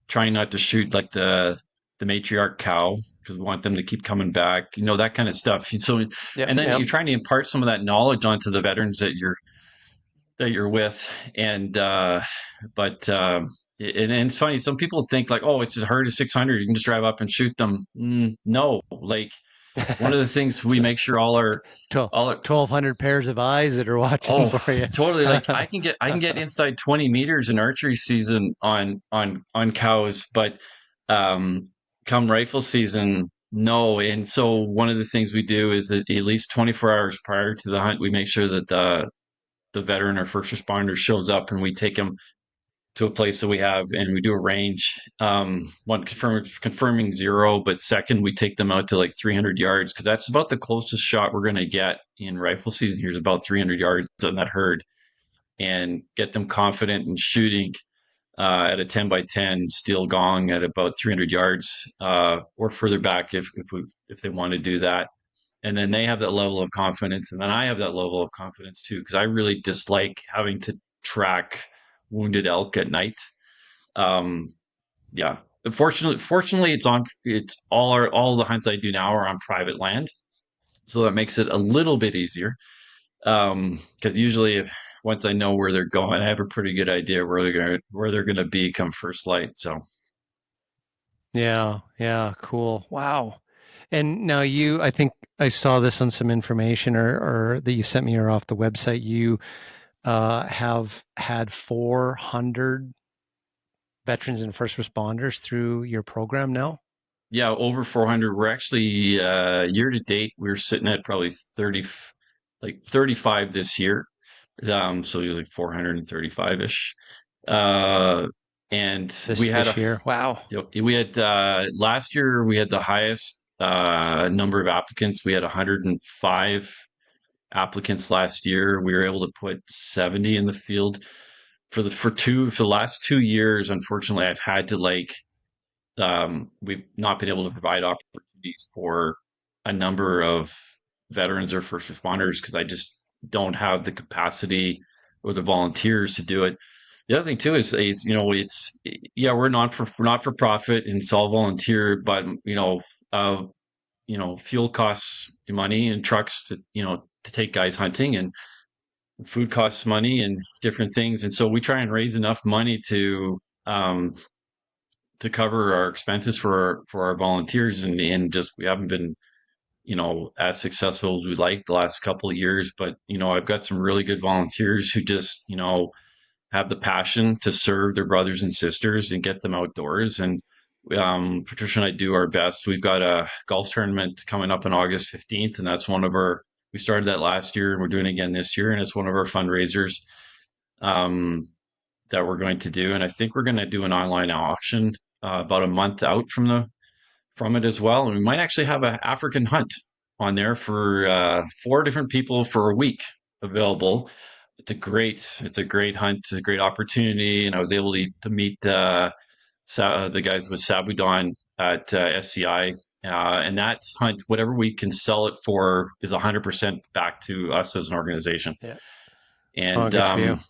Trying not to shoot like the matriarch cow, because we want them to keep coming back, that kind of stuff. So, and then you're trying to impart some of that knowledge onto the veterans that you're with. And, and it's funny. Some people think like, oh, it's a herd of 600. You can just drive up and shoot them. No, like one of the things we make sure all our 1,200 pairs of eyes that are watching for you. Totally. Like I can get inside 20 meters in archery season on cows, but come rifle season, no. And so one of the things we do is that at least 24 hours prior to the hunt, we make sure that the veteran or first responder shows up, and we take him to a place that we have, and we do a range. One, confirming zero, but second, we take them out to like 300 yards, because that's about the closest shot we're going to get in rifle season. Here's about 300 yards on that herd, and get them confident in shooting at a 10 by 10 steel gong at about 300 yards, or further back if they want to do that. And then they have that level of confidence, and then I have that level of confidence too, because I really dislike having to track wounded elk at night. Fortunately, it's all the hunts I do now are on private land, so that makes it a little bit easier. Because usually, once I know where they're going, I have a pretty good idea where they're gonna be come first light. So yeah, cool. Wow. And now I think I saw this on some information or that you sent me or off the website. You have had 400 veterans and first responders through your program now? Yeah, over 400. We're actually year to date, we're sitting at probably 35 this year. So like 435-ish. And this we had year. Wow. we had last year we had the highest number of applicants. We had 105 applicants last year. We were able to put 70 in the field for the last 2 years. Unfortunately, I've had to we've not been able to provide opportunities for a number of veterans or first responders because I just don't have the capacity or the volunteers to do it. The other thing too is we're not for profit and it's all volunteer, but fuel costs money and trucks to take guys hunting, and food costs money and different things, and so we try and raise enough money to cover our expenses for our volunteers, and just we haven't been as successful as we'd like the last couple of years, but I've got some really good volunteers who just have the passion to serve their brothers and sisters and get them outdoors. And Patricia and I do our best. We've got a golf tournament coming up on August 15th, and that's we started that last year and we're doing it again this year. And it's one of our fundraisers that we're going to do. And I think we're going to do an online auction about a month out from it as well. And we might actually have an African hunt on there for 4 different people for a week available. It's a great hunt. It's a great opportunity. And I was able to meet the guys with Sabudan at SCI. And that hunt, whatever we can sell it for, is 100% back to us as an organization. Yeah. And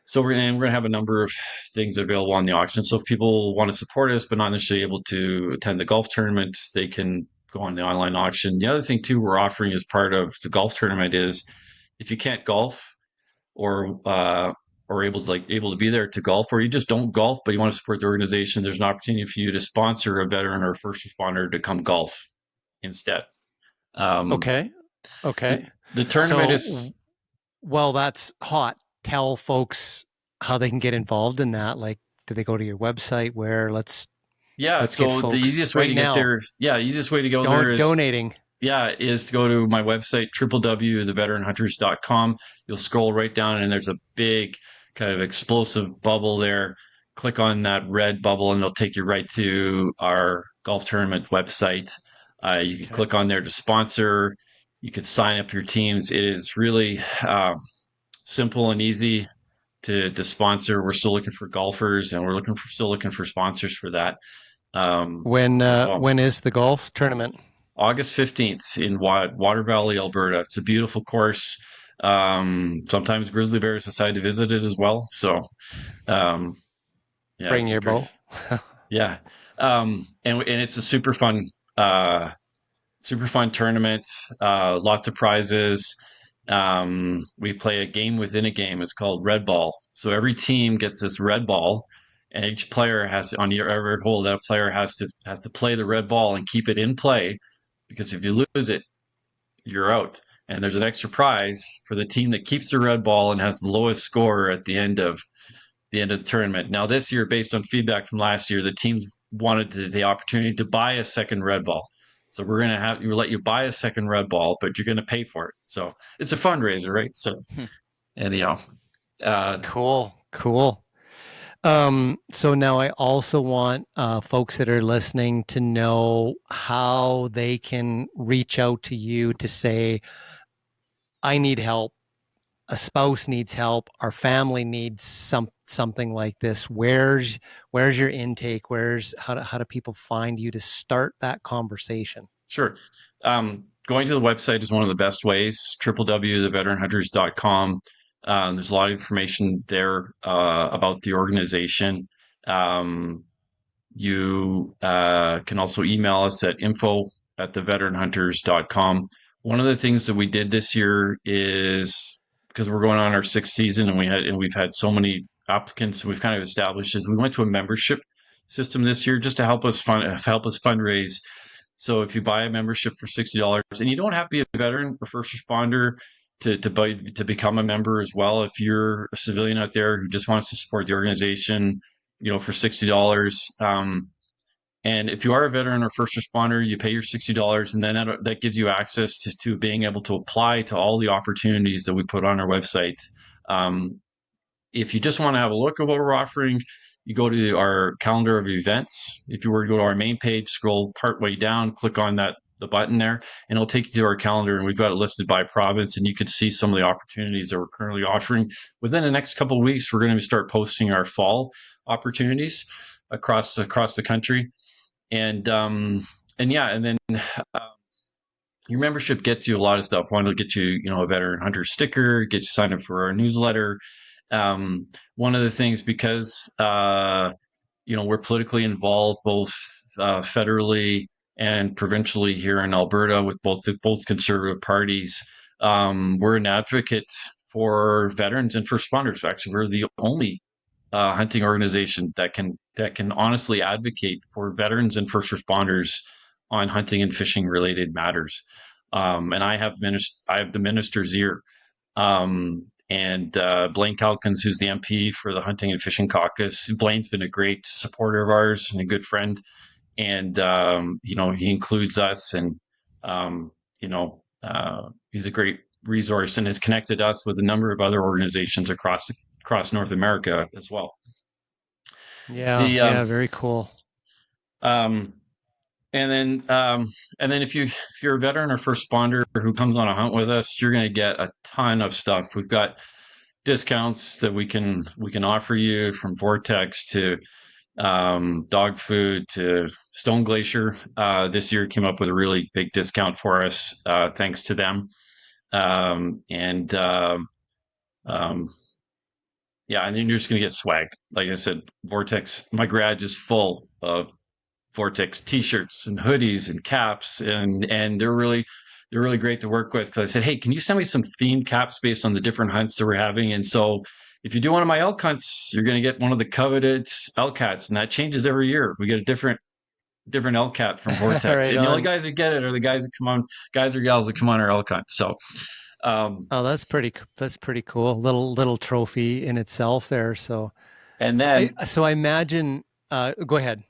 so we're gonna have a number of things available on the auction. So if people want to support us but not necessarily able to attend the golf tournament, they can go on the online auction. The other thing too we're offering as part of the golf tournament is if you can't golf or able to be there to golf, or you just don't golf but you want to support the organization, there's an opportunity for you to sponsor a veteran or first responder to come golf instead. Okay. The tournament is well, that's hot. Tell folks how they can get involved in that. Like, do they go to your website? Let's so the easiest way to get there, the easiest way to go there is donating. Is to go to my website, www.theveteranhunters.com. You'll scroll right down and there's a big kind of explosive bubble there. Click on that red bubble and it'll take you right to our golf tournament website. You can click on there to sponsor. You can sign up your teams. It is really simple and easy to sponsor. We're still looking for golfers and we're still looking for sponsors for that. When is the golf tournament? August 15th in Water Valley, Alberta. It's a beautiful course. Sometimes grizzly bears decide to visit it as well. So, bring your bow. Yeah. And it's a super fun tournament. Lots of prizes. We play a game within a game. It's called Red Ball. So every team gets this red ball, and each player has every hole that player has to play the red ball and keep it in play, because if you lose it, you're out. And there's an extra prize for the team that keeps the red ball and has the lowest score at the end of the tournament. Now this year, based on feedback from last year, the teams wanted the opportunity to buy a second red ball. So we're going to let you buy a second red ball, but you're going to pay for it. So it's a fundraiser, right? So anyhow. Cool. So now I also want folks that are listening to know how they can reach out to you to say, I need help. A spouse needs help. Our family needs something like this. Where's your intake? How do people find you to start that conversation? Sure. Going to the website is one of the best ways. www.theveteranhunters.com. There's a lot of information there about the organization. You can also email us at info@theveteranhunters.com. One of the things that we did this year is, because we're going on our 6th season and we've had so many applicants, we've kind of established is we went to a membership system this year just to help us fundraise. So if you buy a membership for $60, and you don't have to be a veteran or first responder to become a member as well. If you're a civilian out there who just wants to support the organization, for $60, and if you are a veteran or first responder, you pay your $60, and then that gives you access to being able to apply to all the opportunities that we put on our website. If you just want to have a look at what we're offering, you go to our calendar of events. If you were to go to our main page, scroll partway down, click on the button there, and it'll take you to our calendar, and we've got it listed by province, and you can see some of the opportunities that we're currently offering. Within the next couple of weeks, we're going to start posting our fall opportunities across the country. And yeah, and then your membership gets you a lot of stuff. One will get you, a Veteran Hunter sticker, get you signed up for our newsletter. One of the things, because we're politically involved both federally and provincially here in Alberta with both conservative parties. We're an advocate for veterans and first responders. Actually, we're the only hunting organization that can honestly advocate for veterans and first responders on hunting and fishing related matters. And I have the minister's ear. And Blaine Calkins, who's the MP for the Hunting and Fishing Caucus. Blaine's been a great supporter of ours and a good friend. And, he includes us, and, he's a great resource and has connected us with a number of other organizations across North America as well. Yeah, very cool. And then if you're a veteran or first responder who comes on a hunt with us, you're going to get a ton of stuff. We've got discounts that we can offer you, from Vortex to dog food to Stone Glacier. This year came up with a really big discount for us, thanks to them. Yeah, and then you're just going to get swag. Like I said, Vortex, my garage is full of Vortex t-shirts and hoodies and caps, and they're really great to work with. Because I said, hey, can you send me some themed caps based on the different hunts that we're having? And so if you do one of my elk hunts, you're going to get one of the coveted elk hats, and that changes every year. We get a different elk cap from Vortex. Right, and the only guys that get it are the guys or gals that come on our elk hunt. So that's pretty cool. Little trophy in itself there. So, and then I imagine go ahead.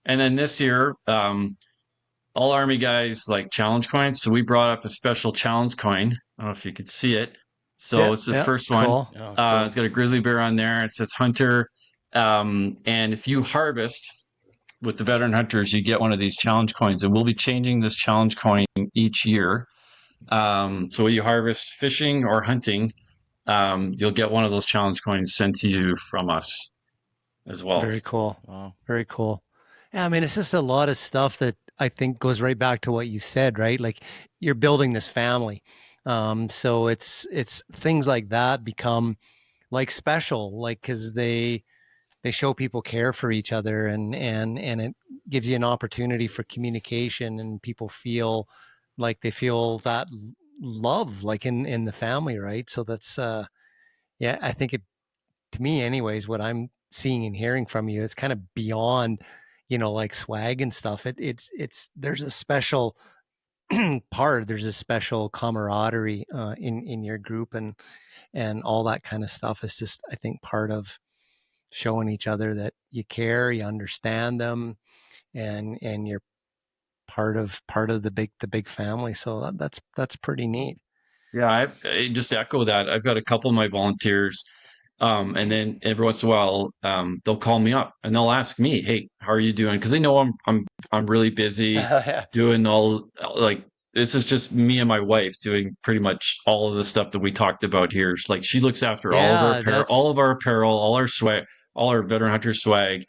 And then this year, all Army guys like challenge coins. So we brought up a special challenge coin. I don't know if you could see it. So it's the first one. Cool. Oh, cool. It's got a grizzly bear on there. It says Hunter. And if you harvest with the Veteran Hunters, you get one of these challenge coins. And we'll be changing this challenge coin each year. So when you harvest fishing or hunting, you'll get one of those challenge coins sent to you from us as well. Very cool. Wow. Very cool. Yeah, I mean, it's just a lot of stuff that I think goes right back to what you said, right? Like, you're building this family. So it's things like that become like special, like, because they show people care for each other, and it gives you an opportunity for communication, and people feel like they feel that love, like in the family, right? So that's yeah, I think to me anyways, what I'm seeing and hearing from you, it's kind of beyond, like swag and stuff. It's there's a special there's a special camaraderie in your group, and all that kind of stuff is just, I think, part of showing each other that you care, you understand them, and you're part of the big family. So that's pretty neat. Yeah, I just echo that. I've got a couple of my volunteers, and then every once in a while, they'll call me up and they'll ask me, "Hey, how are you doing?" Because they know I'm really busy doing all, like, this is just me and my wife doing pretty much all of the stuff that we talked about here. Like, she looks after all of our apparel, all our swag, all our Veteran Hunter swag,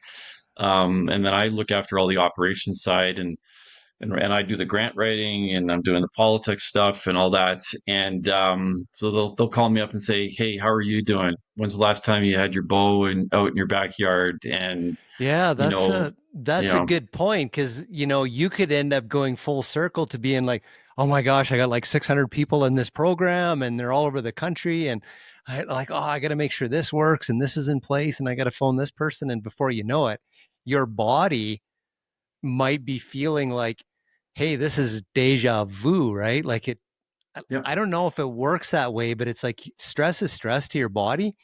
and then I look after all the operations side, and I do the grant writing, and I'm doing the politics stuff and all that. And so they'll call me up and say, "Hey, how are you doing? When's the last time you had your bow and out in your backyard?" And yeah, that's a good point, because you could end up going full circle to being like, oh my gosh, I got like 600 people in this program, and they're all over the country, and I got to make sure this works and this is in place, and I got to phone this person, and before you know it, your body might be feeling like, hey, this is deja vu, right? Like I don't know if it works that way, but it's like stress is stress to your body.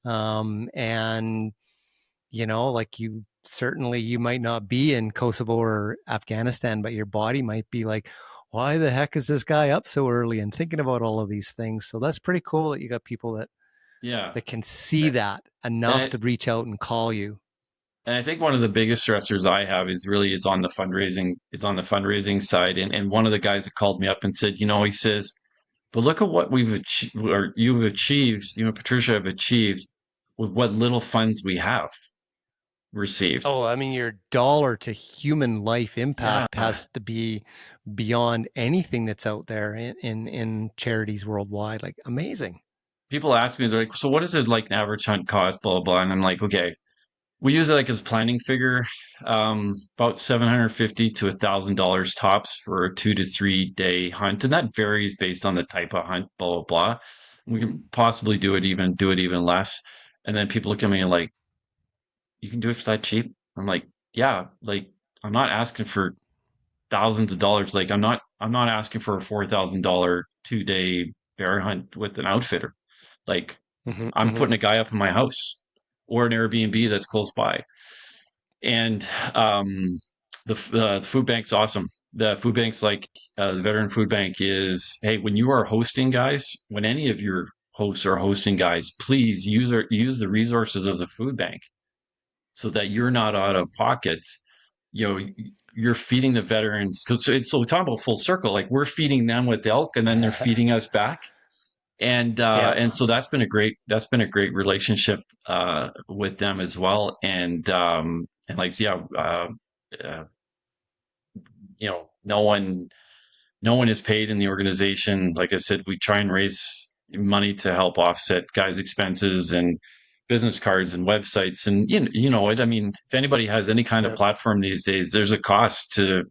And like, you might not be in Kosovo or Afghanistan, but your body might be like, why the heck is this guy up so early and thinking about all of these things? So that's pretty cool that you got people that can see that enough to reach out and call you. And I think one of the biggest stressors I have is really it's on the fundraising. It's on the fundraising side. And one of the guys that called me up and said, he says, but look at what we've achieved, or you've achieved, Patricia have achieved with what little funds we have received. Oh, I mean, your dollar to human life Yeah. impact has to be beyond anything that's out there in charities worldwide. Like, amazing. People ask me, they're like, so what does it like an average hunt cost, blah, blah, blah. And I'm like, okay, we use it like as planning figure, about $750 to $1,000 tops for a 2 to 3 day hunt, and that varies based on the type of hunt. Blah blah blah. We can possibly do it even less. And then people look at me and like, you can do it for that cheap? I'm like, yeah. Like, I'm not asking for thousands of dollars. Like, I'm not asking for a $4,000 2 day bear hunt with an outfitter. Like, Hmm. I'm putting a guy up in my house or an Airbnb that's close by. And the food bank's awesome. The food bank's like the Veteran Food Bank is, hey, when you are hosting guys, when any of your hosts are hosting guys, please use the resources of the food bank so that you're not out of pocket. You're feeding the veterans, because so we talk about full circle. Like, we're feeding them with elk, and then they're feeding us back. And Yeah. and so that's been a great relationship with them as well. And like, yeah, uh, no one is paid in the organization. Like I said, we try and raise money to help offset guys' expenses and business cards and websites. And you know what I mean, if anybody has any kind of Yeah. platform these days, there's a cost to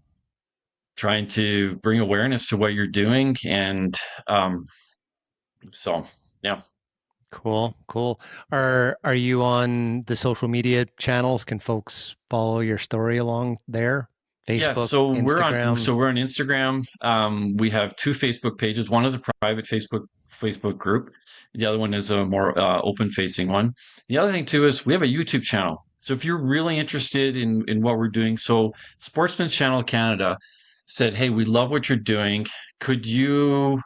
trying to bring awareness to what you're doing. And so yeah. Cool. Cool. Are you on the social media channels? Can folks follow your story along there? Yeah, Facebook, so we're on Instagram. so we're on Instagram. We have two Facebook pages. One is a private Facebook group. The other one is a more open facing one. The other thing too is we have a YouTube channel. So if you're really interested in what we're doing, so Sportsman's Channel Canada said, "Hey, we love what you're doing. Could you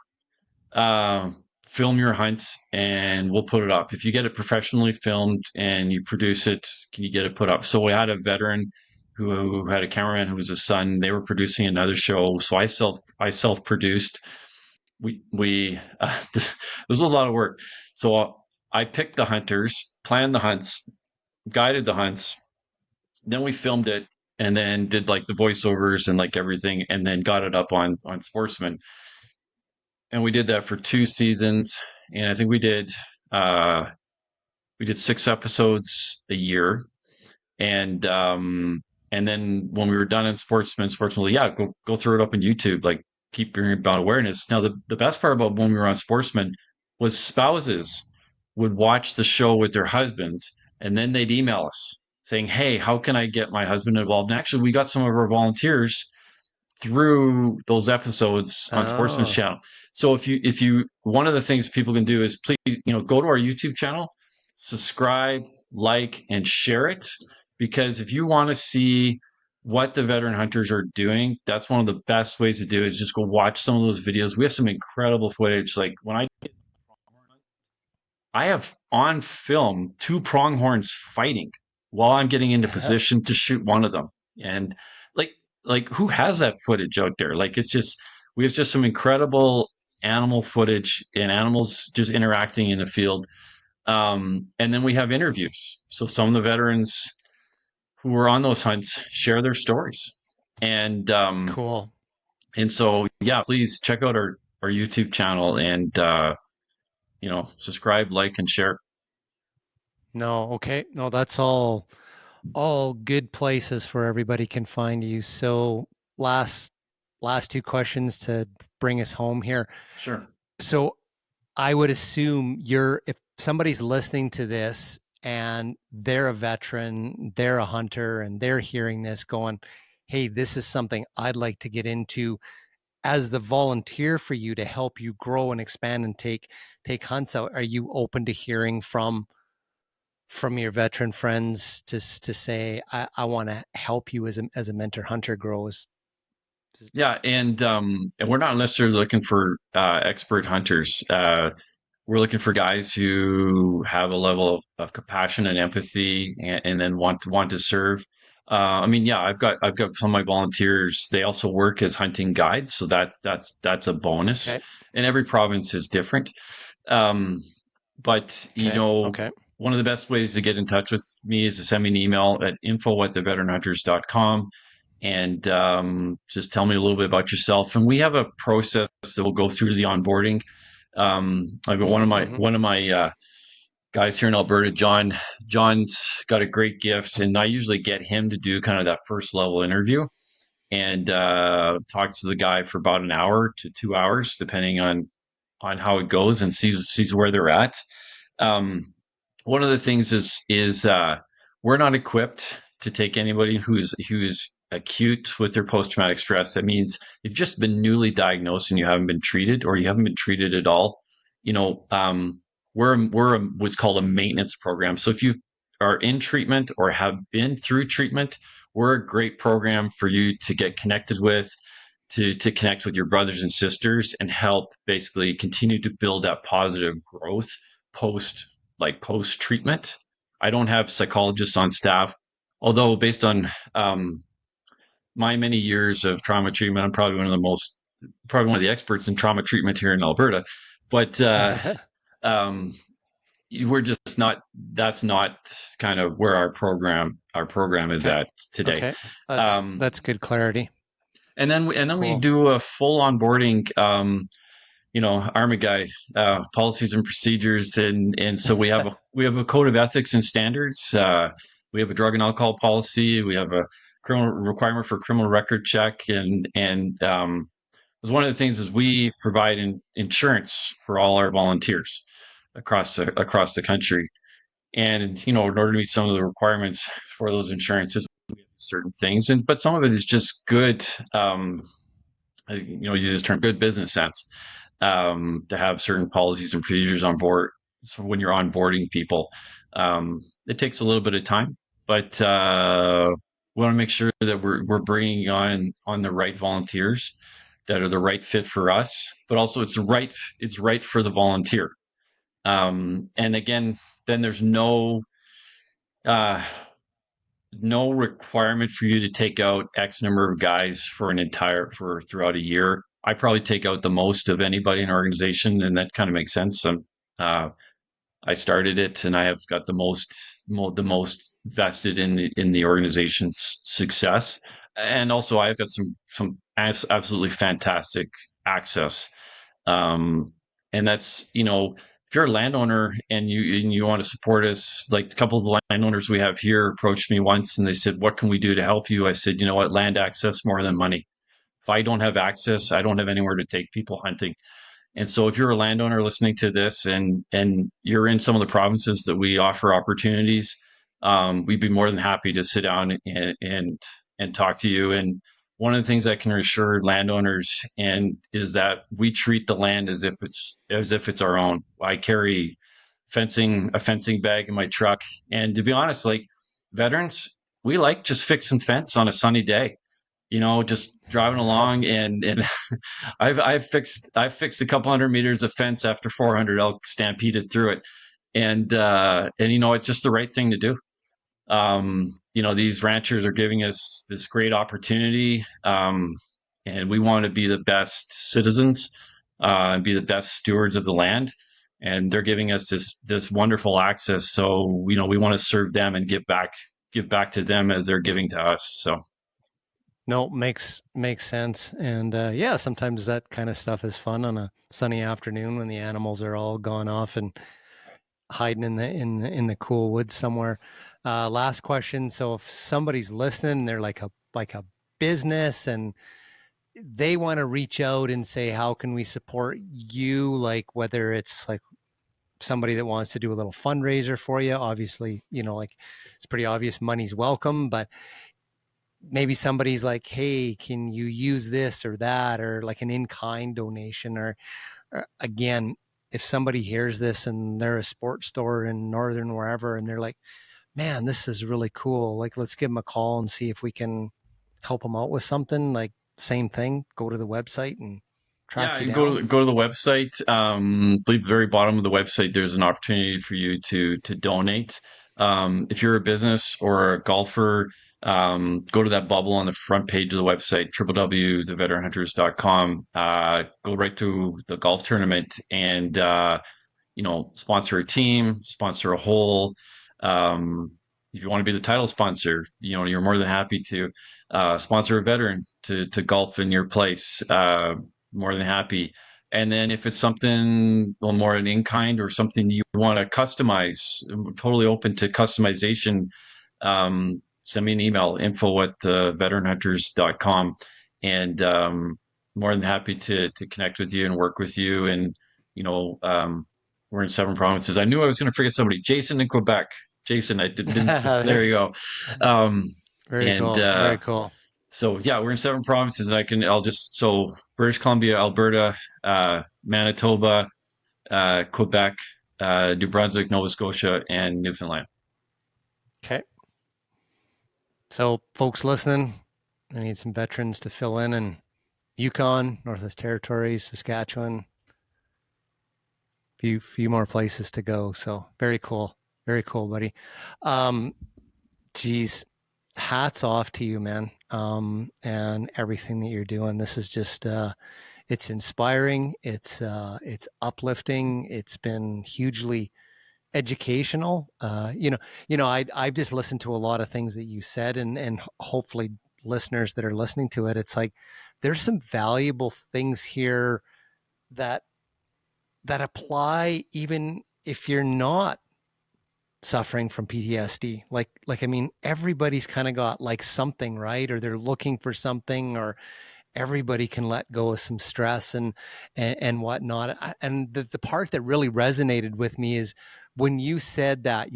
film your hunts and we'll put it up? If you get it professionally filmed and you produce it, can you get it put up?" So we had a veteran who had a cameraman who was a son. They were producing another show, so I self produced. We this was a lot of work. So I picked the hunters, planned the hunts, guided the hunts, then we filmed it, and then did like the voiceovers and like everything, and then got it up on Sportsman. And we did that for 2 seasons, and I think we did 6 episodes a year. And then when we were done in Sportsman was like, yeah, go throw it up on YouTube, like keep bringing about awareness. Now the best part about when we were on Sportsman was spouses would watch the show with their husbands, and then they'd email us saying, hey, how can I get my husband involved? And actually, we got some of our volunteers through those episodes on Sportsman's Oh, channel. So if you one of the things people can do is please, go to our YouTube channel, subscribe, like, and share it. Because if you want to see what the veteran hunters are doing, that's one of the best ways to do it, is just go watch some of those videos. We have some incredible footage. Like when I have on film two pronghorns fighting while I'm getting into position to shoot one of them. And like who has that footage out there? Like, it's just, we have just some incredible animal footage and animals just interacting in the field. And then we have interviews. So some of the veterans who were on those hunts share their stories. And cool. and so yeah, please check out our YouTube channel and subscribe, like, and share. No, okay. No, that's all good places where everybody can find you. So last two questions to bring us home here. Sure. So I would assume if somebody's listening to this and they're a veteran, they're a hunter, and they're hearing this going, hey, this is something I'd like to get into as the volunteer for you to help you grow and expand and take hunts out. Are you open to hearing from your veteran friends to say, I want to help you as a mentor hunter grows? Yeah, and we're not necessarily looking for expert hunters. we're looking for guys who have a level of compassion and empathy, and then want to serve. I mean, yeah, I've got some of my volunteers. They also work as hunting guides, so that's a bonus. Okay. And every province is different. Um, but Okay. Okay. one of the best ways to get in touch with me is to send me an email at info@theveteranhunters.com, and just tell me a little bit about yourself. And we have a process that will go through the onboarding. I've got Mm-hmm. one of my guys here in Alberta, John. John's got a great gift, and I usually get him to do kind of that first level interview and talk to the guy for about an hour to 2 hours, depending on how it goes, and sees where they're at. Um, One of the things is we're not equipped to take anybody who's acute with their post traumatic stress. That means you've just been newly diagnosed and you haven't been treated, or you haven't been treated at all. You know, we're what's called a maintenance program. So if you are in treatment or have been through treatment, we're a great program for you to get connected with, to connect with your brothers and sisters, and help basically continue to build that positive growth post post treatment. I don't have psychologists on staff, although based on my many years of trauma treatment, I'm probably one of the experts in trauma treatment here in Alberta. But um, we're just not. That's not kind of where our program is Okay. at today. Okay. Um, That's good clarity. and then we Cool. do a full onboarding. Army guy, policies and procedures, and so we have a code of ethics and standards. We have a drug and alcohol policy. We have a criminal requirement for criminal record check, and one of the things is we provide insurance for all our volunteers across the country. And in order to meet some of the requirements for those insurances, we have certain things, but some of it is just good. Use this term, good business sense, to have certain policies and procedures on board. So when you're onboarding people, it takes a little bit of time, but we want to make sure that we're bringing on the right volunteers that are the right fit for us, but also it's right for the volunteer. And again, then there's uh, no requirement for you to take out X number of guys for throughout a year. I probably take out the most of anybody in an organization, and that kind of makes sense. I started it, and I have got the most vested in the organization's success, and also I've got some absolutely fantastic access. And that's if you're a landowner and you want to support us, like a couple of the landowners we have here approached me once and they said, "What can we do to help you?" I said, "You know what? Land access more than money. If I don't have access, I don't have anywhere to take people hunting." And so if you're a landowner listening to this and you're in some of the provinces that we offer opportunities, we'd be more than happy to sit down and talk to you. And one of the things I can assure landowners is that we treat the land as if it's our own. I carry a fencing bag in my truck, and to be honest, like veterans, we like just fixing fence on a sunny day. Just driving along, and I've fixed a couple hundred meters of fence after 400 elk stampeded through it, and it's just the right thing to do. These ranchers are giving us this great opportunity, and we want to be the best citizens, and be the best stewards of the land. And they're giving us this wonderful access. So we want to serve them and give back to them as they're giving to us. So. No, makes sense. And yeah, sometimes that kind of stuff is fun on a sunny afternoon when the animals are all gone off and hiding in the cool woods somewhere. Last question. So if somebody's listening, they're like a business and they want to reach out and say, how can we support you? Like whether it's like somebody that wants to do a little fundraiser for you, obviously, like it's pretty obvious money's welcome, but maybe somebody's like, hey, can you use this or that, or like an in-kind donation, or again, if somebody hears this and they're a sports store in Northern wherever, and they're like, man, this is really cool. Like, let's give them a call and see if we can help them out with something. Like same thing, go to the website and track you you down? go to the website. I believe the very bottom of the website, there's an opportunity for you to donate. If you're a business or a golfer, go to that bubble on the front page of the website, www.theveteranhunters.com. Go right to the golf tournament and sponsor a team, sponsor a hole. If you want to be the title sponsor, you're more than happy to sponsor a veteran to golf in your place. More than happy. And then if it's something more an in kind or something you want to customize, I'm totally open to customization. Send me an email, info@veteranhunters.com, and more than happy to connect with you and work with you. And we're in 7 provinces. I knew I was going to forget somebody. Jason in Quebec. Jason, I didn't. There you go. Very And cool. Very cool. So yeah, we're in 7 provinces, and so British Columbia, Alberta, Manitoba, Quebec, New Brunswick, Nova Scotia, and Newfoundland. Okay. So folks listening, I need some veterans to fill in Yukon, Northwest Territories, Saskatchewan, few more places to go. So very cool. Very cool, buddy. Geez, hats off to you, man. And everything that you're doing. This is just it's inspiring, it's uplifting, it's been hugely educational. I've just listened to a lot of things that you said, and hopefully listeners that are listening to it, it's like there's some valuable things here that apply even if you're not suffering from PTSD. Like I mean, everybody's kind of got like something, right? Or they're looking for something, or everybody can let go of some stress and whatnot. And the part that really resonated with me is when you said that,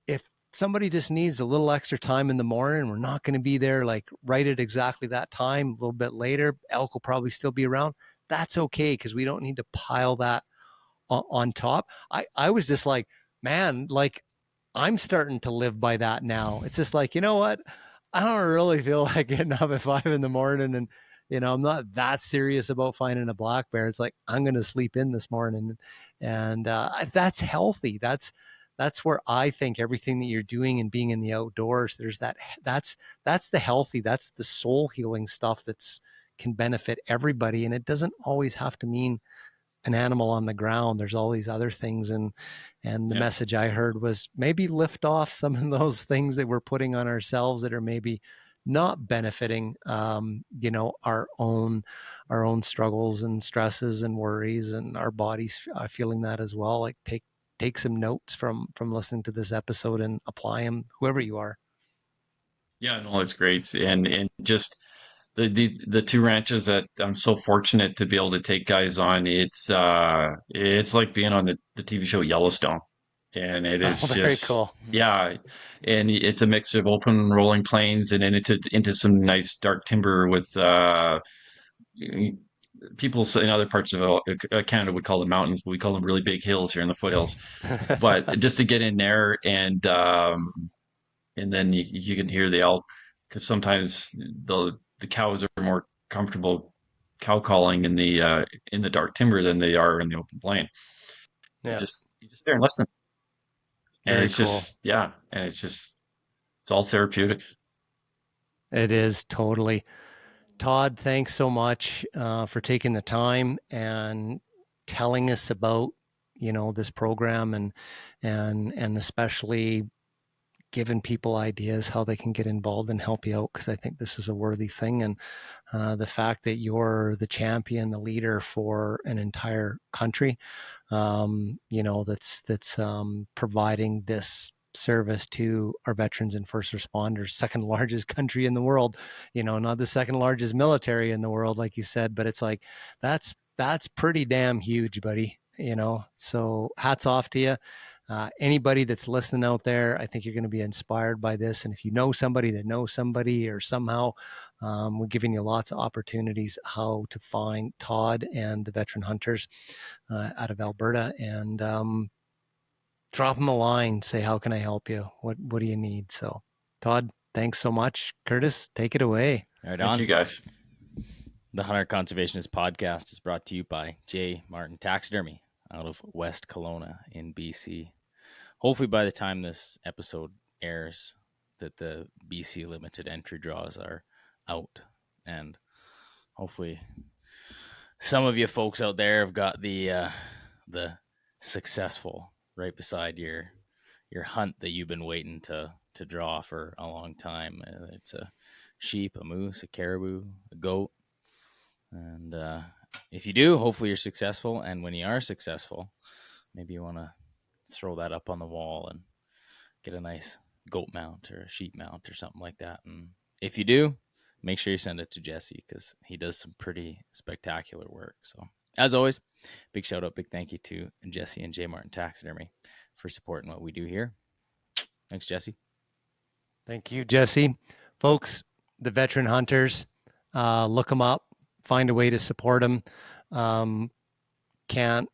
if somebody just needs a little extra time in the morning, we're not going to be there like right at exactly that time. A little bit later, elk will probably still be around. That's okay, because we don't need to pile that on top. I was just like, man, like I'm starting to live by that now. It's just like, you know what? I don't really feel like getting up at 5 a.m. and, I'm not that serious about finding a black bear. It's like, I'm going to sleep in this morning, and that's healthy. That's where I think everything that you're doing and being in the outdoors, that's the healthy, that's the soul healing stuff can benefit everybody. And it doesn't always have to mean an animal on the ground. There's all these other things. And the message I heard was maybe lift off some of those things that we're putting on ourselves that are maybe not benefiting, our own struggles and stresses and worries, and our bodies feeling that as well. Like take some notes from listening to this episode and apply them, whoever you are. Yeah, no, it's great. And just the 2 ranches that I'm so fortunate to be able to take guys on, it's like being on the TV show Yellowstone. And it is very cool. Yeah. And it's a mix of open rolling plains and then into some nice dark timber with people in other parts of Canada would call them mountains, but we call them really big hills here in the foothills. But just to get in there and then you can hear the elk, because sometimes the cows are more comfortable cow calling in the dark timber than they are in the open plain. Yeah. You just there and listen. And Very it's cool. and it's all therapeutic. It is totally. Todd, thanks so much for taking the time and telling us about, this program and especially giving people ideas how they can get involved and help you out, because I think this is a worthy thing. And the fact that you're the champion, the leader for an entire country, that's providing this service to our veterans and first responders, second largest country in the world, not the second largest military in the world, like you said, but it's like, that's pretty damn huge, buddy, so hats off to you. Anybody that's listening out there, I think you're going to be inspired by this. And if you know somebody that knows somebody, or somehow, we're giving you lots of opportunities how to find Todd and the Veteran Hunters out of Alberta, and drop them a line, say, how can I help you? What do you need? So Todd, thanks so much. Curtis, take it away. Right on. Thank you, guys. The Hunter Conservationist podcast is brought to you by J. Martin Taxidermy out of West Kelowna in BC. Hopefully by the time this episode airs that the BC limited entry draws are out, and hopefully some of you folks out there have got the successful right beside your hunt that you've been waiting to draw for a long time. It's a sheep, a moose, a caribou, a goat. And if you do, hopefully you're successful. And when you are successful, maybe you want to throw that up on the wall and get a nice goat mount or a sheep mount or something like that. And if you do, make sure you send it to Jesse, because he does some pretty spectacular work. So as always, big shout out, big thank you to Jesse and J. Martin Taxidermy for supporting what we do here. Thanks, Jesse. Thank you, Jesse. Folks, the veteran hunters, look them up. Find a way to support them. Can't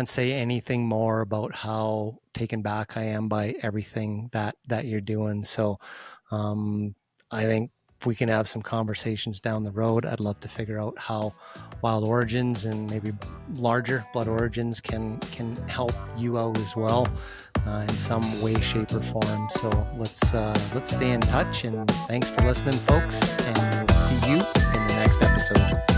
say anything more about how taken back I am by everything that you're doing. So I think if we can have some conversations down the road, I'd love to figure out how Wild Origins and maybe larger Blood Origins can help you out as well in some way, shape, or form. So let's stay in touch, and thanks for listening, folks, and we'll see you in the next episode.